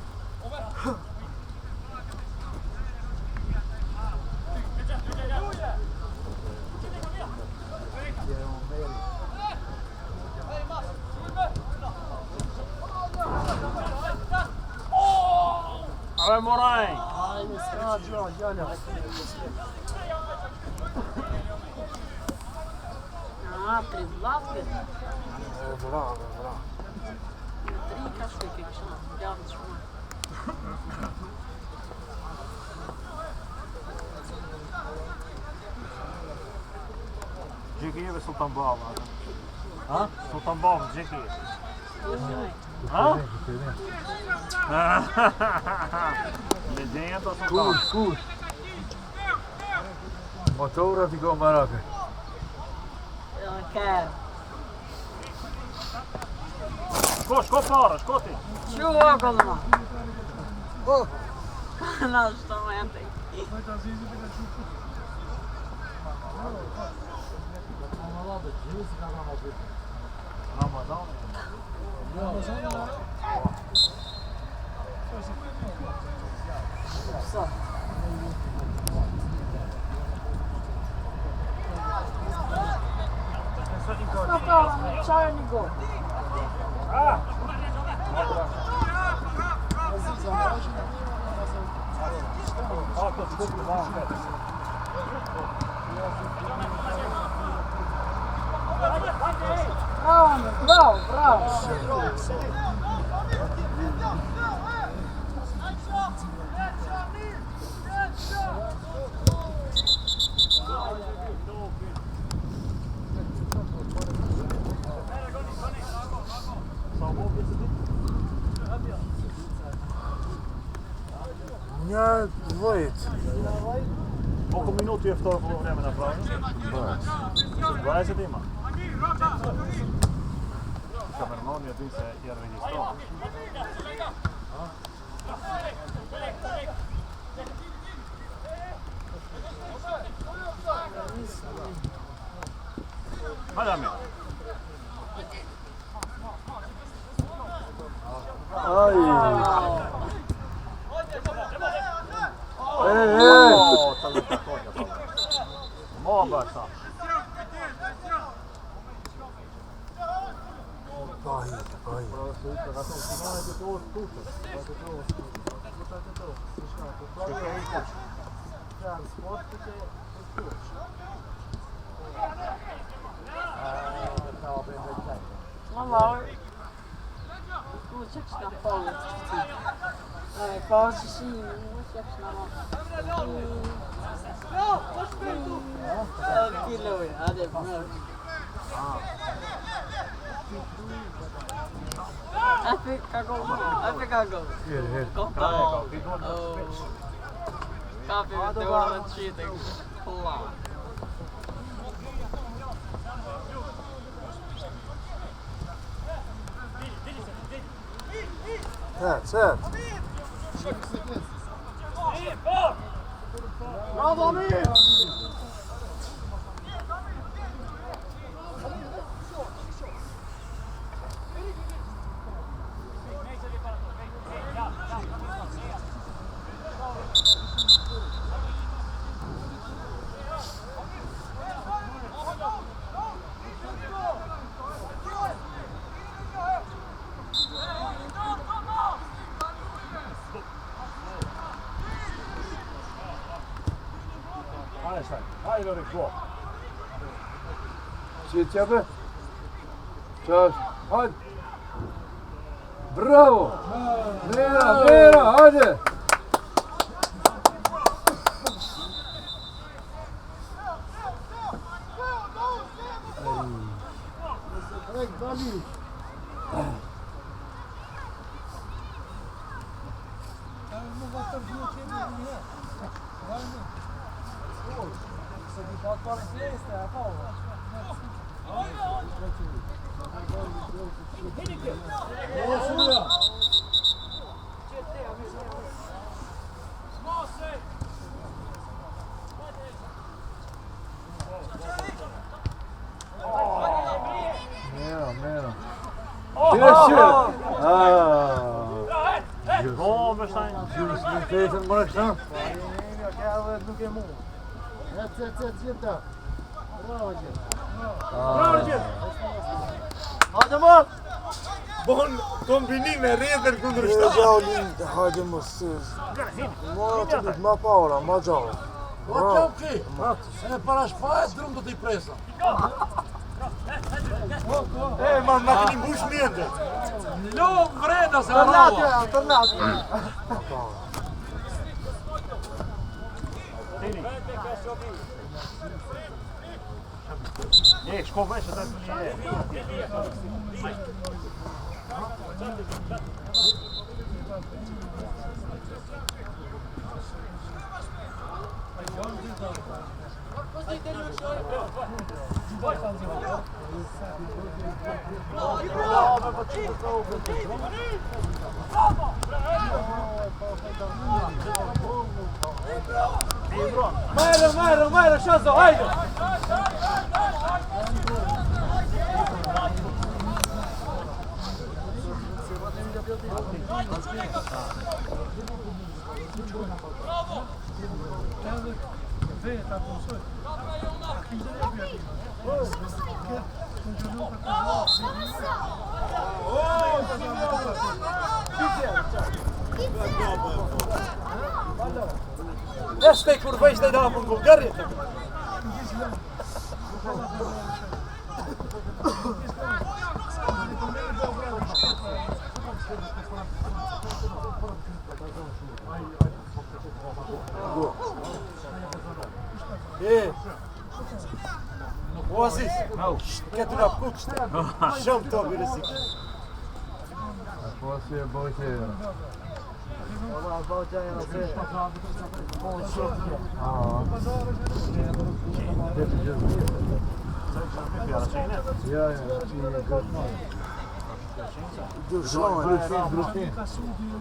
Speaker 5: Ave Moraj.
Speaker 2: Hajde, s'ka gjë, gjalla.
Speaker 4: Privlapi.
Speaker 2: Bravo, bravo.
Speaker 4: Tri kašike kësha, javë të shumë.
Speaker 5: Gjekijeve Sultan Baba. Ha? Sultan Baba, Gjekijeve. Ha? Legenda Sultan.
Speaker 3: Kush, kush. Motora ti go marake.
Speaker 4: Kërë.
Speaker 5: Shko para, shko ti.
Speaker 4: Që o këllë ma? Në shto me jante.
Speaker 5: Ramazan.
Speaker 4: Çfarë një go? Bravo, bravo.
Speaker 2: Një dhejt.
Speaker 5: Koliko minuti je vtorë po vreme napravljeno? 20 ima. Kamerman je din se je registrovan. Hajde mi.
Speaker 3: Aj.
Speaker 5: O, to je također. Moba sa.
Speaker 4: Valla. Bu çakışkan falan. Bazı şey çakışkan ama. Kilo ya, hadi bunu. Epic cago. Kopal. Kapi me të orën të qitë. Pula.
Speaker 2: Set.
Speaker 5: Bravo Amir! Hajde Lorik, go!
Speaker 3: Shit qape? Qash, hajde. Bravo! Mera, hajde! Mera. Tira, tira! Ah! Tegen maar staan.
Speaker 2: Nuk e mund. Gjitha. Bravo gjitha.
Speaker 5: Bravo Gjith!
Speaker 2: Hajde mor!
Speaker 5: Bon kombinim me rrethën kundër
Speaker 2: E
Speaker 5: shtatë.
Speaker 2: gjallin, hajde mos. Mora të dit ma para, ma gjallë.
Speaker 1: Po që ki? Se ne para shpajet, drumë do t'i presa.
Speaker 5: E, ma keni mbush mjente. Lo, vreda se arrova.
Speaker 2: Tornat.
Speaker 5: E, shko vesh atë të një. Majro, shazo, hajde! Este kur veç dhe da për Bulgarit. Oasis, këtë nga kuqtë, shumë të agresik.
Speaker 3: Po si e bojte.
Speaker 2: Ora, boqa e nëse.
Speaker 3: Ja, Drushin.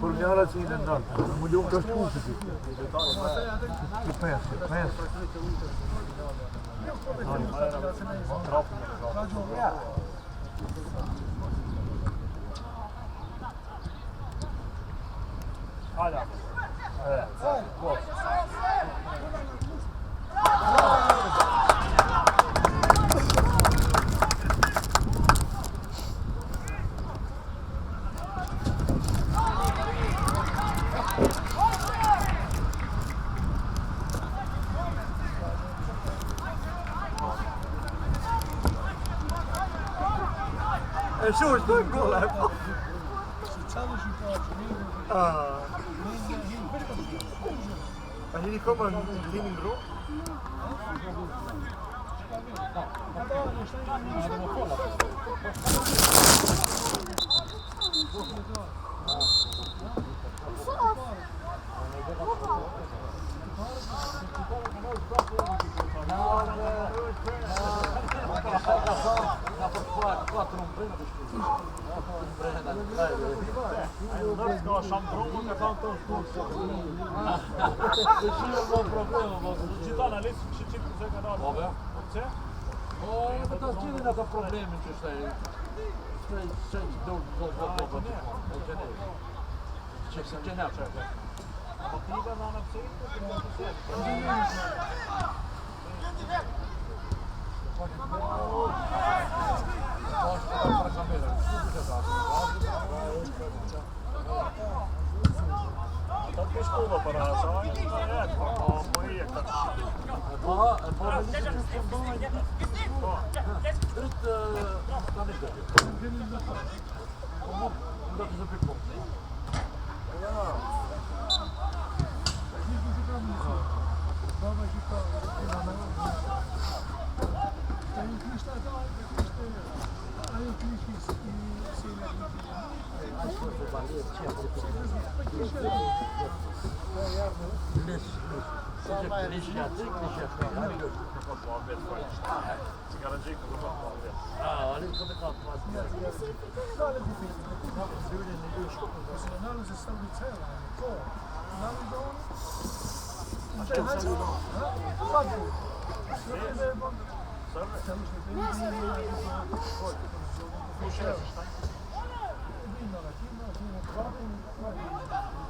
Speaker 3: Por njëra që i në nërë. Më ljumë të shku që ti. Që pesë.
Speaker 5: E shush të gola e po. A njëri koma në lini ndru?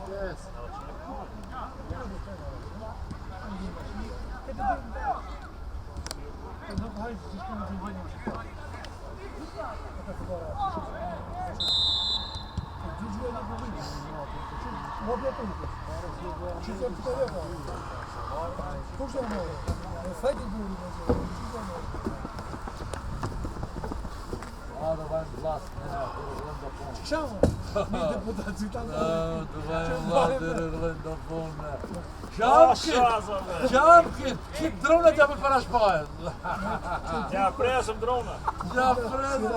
Speaker 2: Yes.
Speaker 3: Ладно, вам власне, Лендофон.
Speaker 5: Чому? Мій депутат Світлана.
Speaker 3: Давай, Владимир Лендофон. Čamki, ti drona da me paraš bajan.
Speaker 5: Ja prezem drona.
Speaker 3: Ja prezem.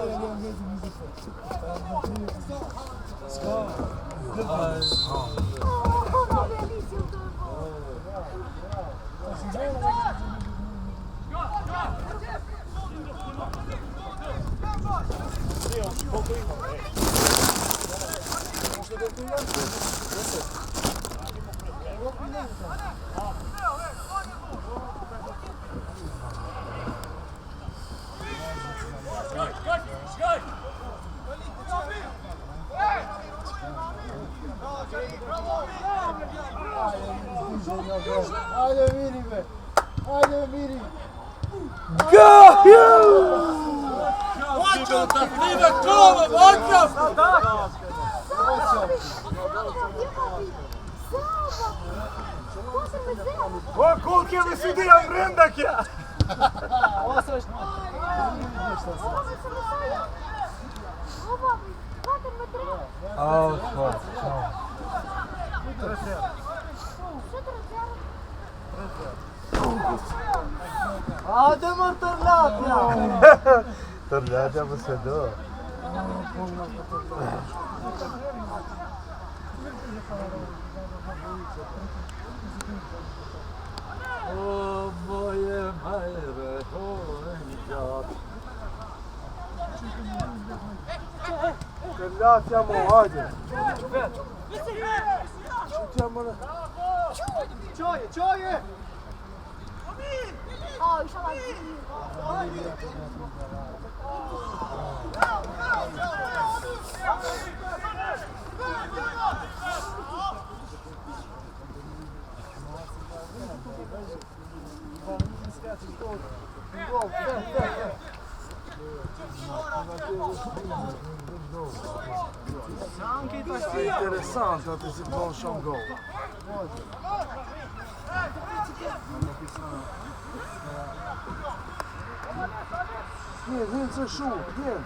Speaker 2: Ajde Miri be! Ajde Miri!
Speaker 3: Takvime kolo, vakav!
Speaker 5: О, колки ви сюди, а в ринdak я!
Speaker 2: Ajde motorlatja!
Speaker 6: Tornada você deu.
Speaker 3: O moje majre, horenjat.
Speaker 2: Tornatja mu, ajde! Čutjamo na... Čoje!
Speaker 7: اه ان شاء الله
Speaker 2: Det är intressant att det sitter någon som går. Нет, нет, за шут, нет.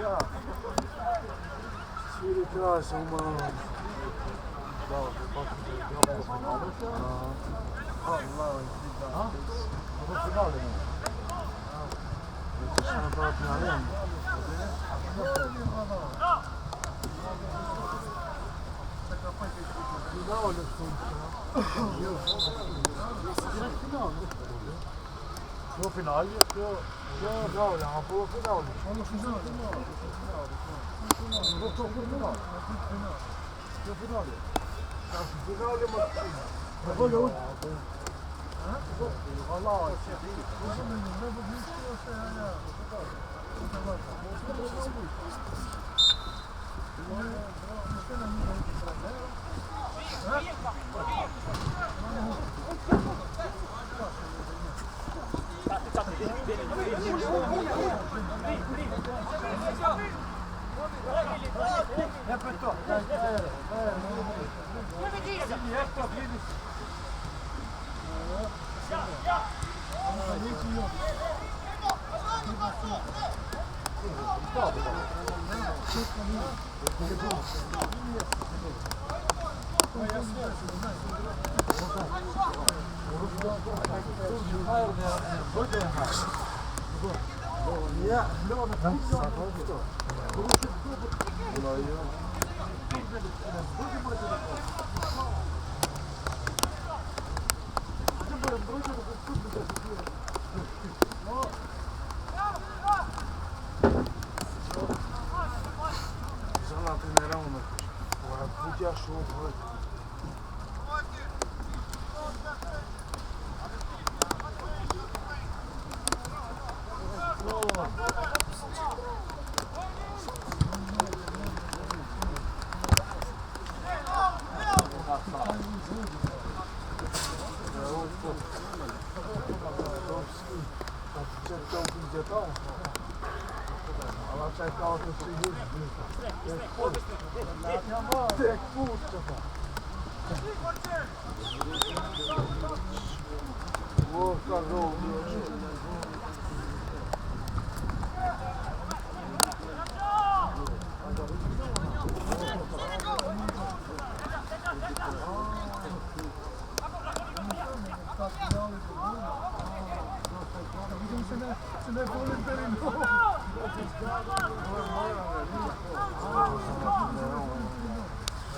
Speaker 2: Ja. Sviri kraj se umalo.
Speaker 3: Pro final,
Speaker 2: Não, não, vou final. Ja, låda Золотый на раунд. Будь шоу. Alla czekał, to się już jak puszcza. O, kazał.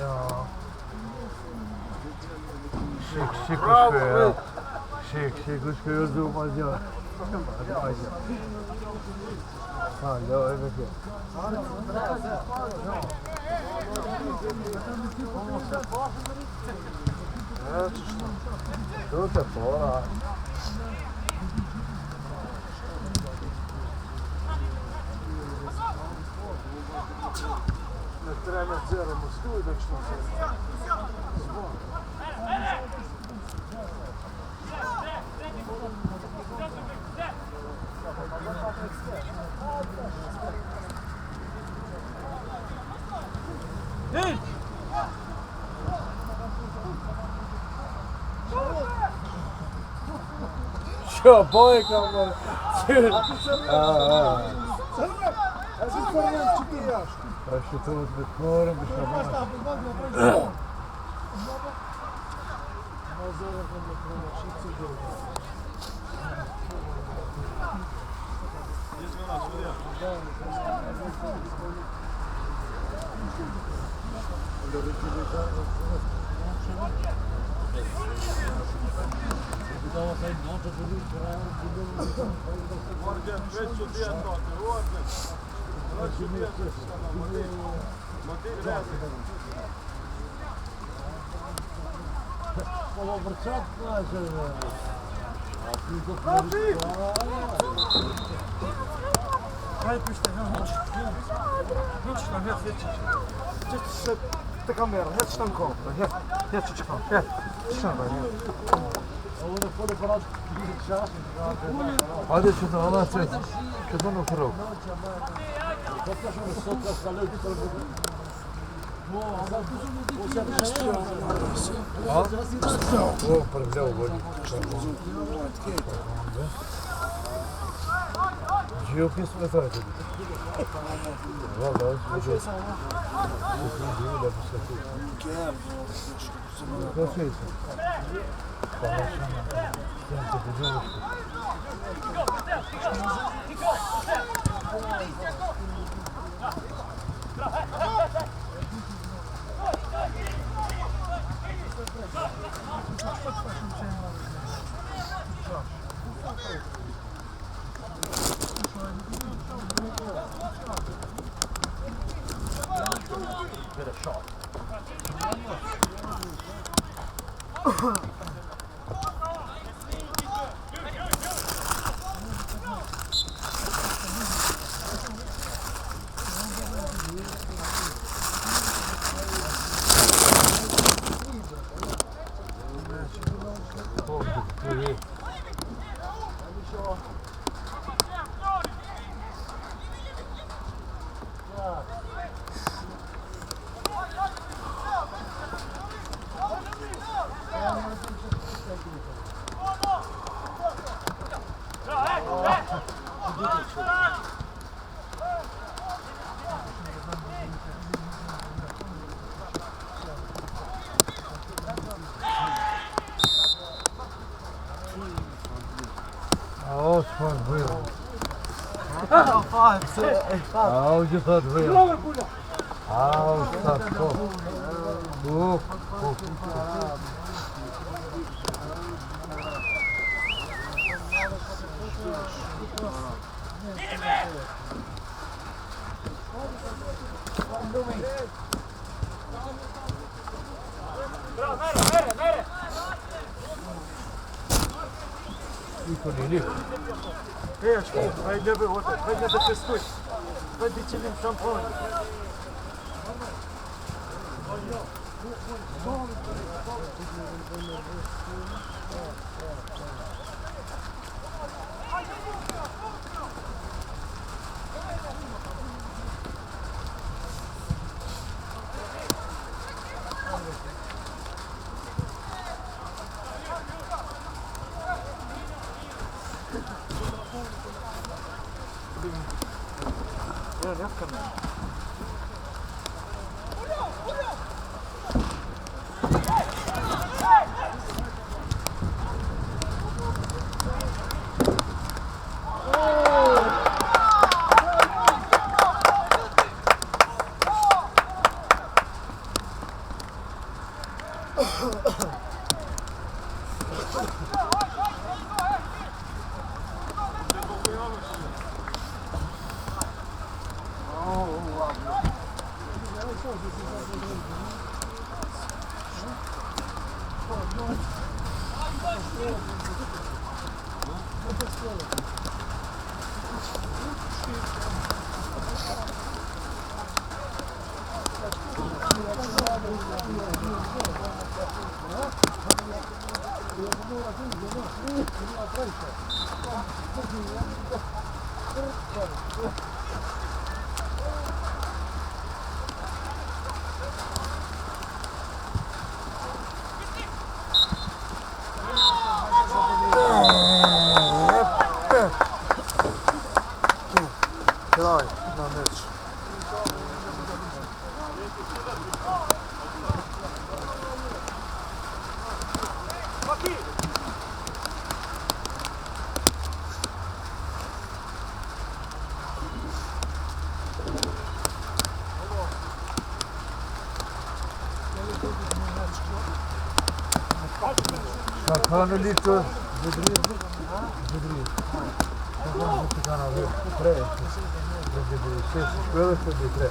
Speaker 3: Ja. Şık uçuyor ya. Şık uçuyor durmaz ya. Ha ya evet ya.
Speaker 2: Evet işte. Тут это пора. Треба дзером стуй, так що це.
Speaker 3: Що, бойка в мене? А що тут відкором, що
Speaker 5: Hej, puśćcie, chodź tam, jedź.
Speaker 2: Ty kamera, jedź tam kąpę, jedź czekam, jedź. Trzymaj, nie?
Speaker 3: Hadi şunu Allah sen. Şunu kırık. О, прогляв воді. Yok ismi sadece. Vallahi hiç Kaç şeysin? Sen tepeceğim işte. Au gjithat vëja.
Speaker 5: Bravo, Pula!
Speaker 3: Au, sa ko.
Speaker 5: Hajde be, hajde da festuj. Hajde ćelim šampanj.
Speaker 2: Kraj na mecz.
Speaker 3: Şakanı lito. Bedri. Şakanı lito kana ve. Tre. Bedri. Şes. Böyle söyledi tre.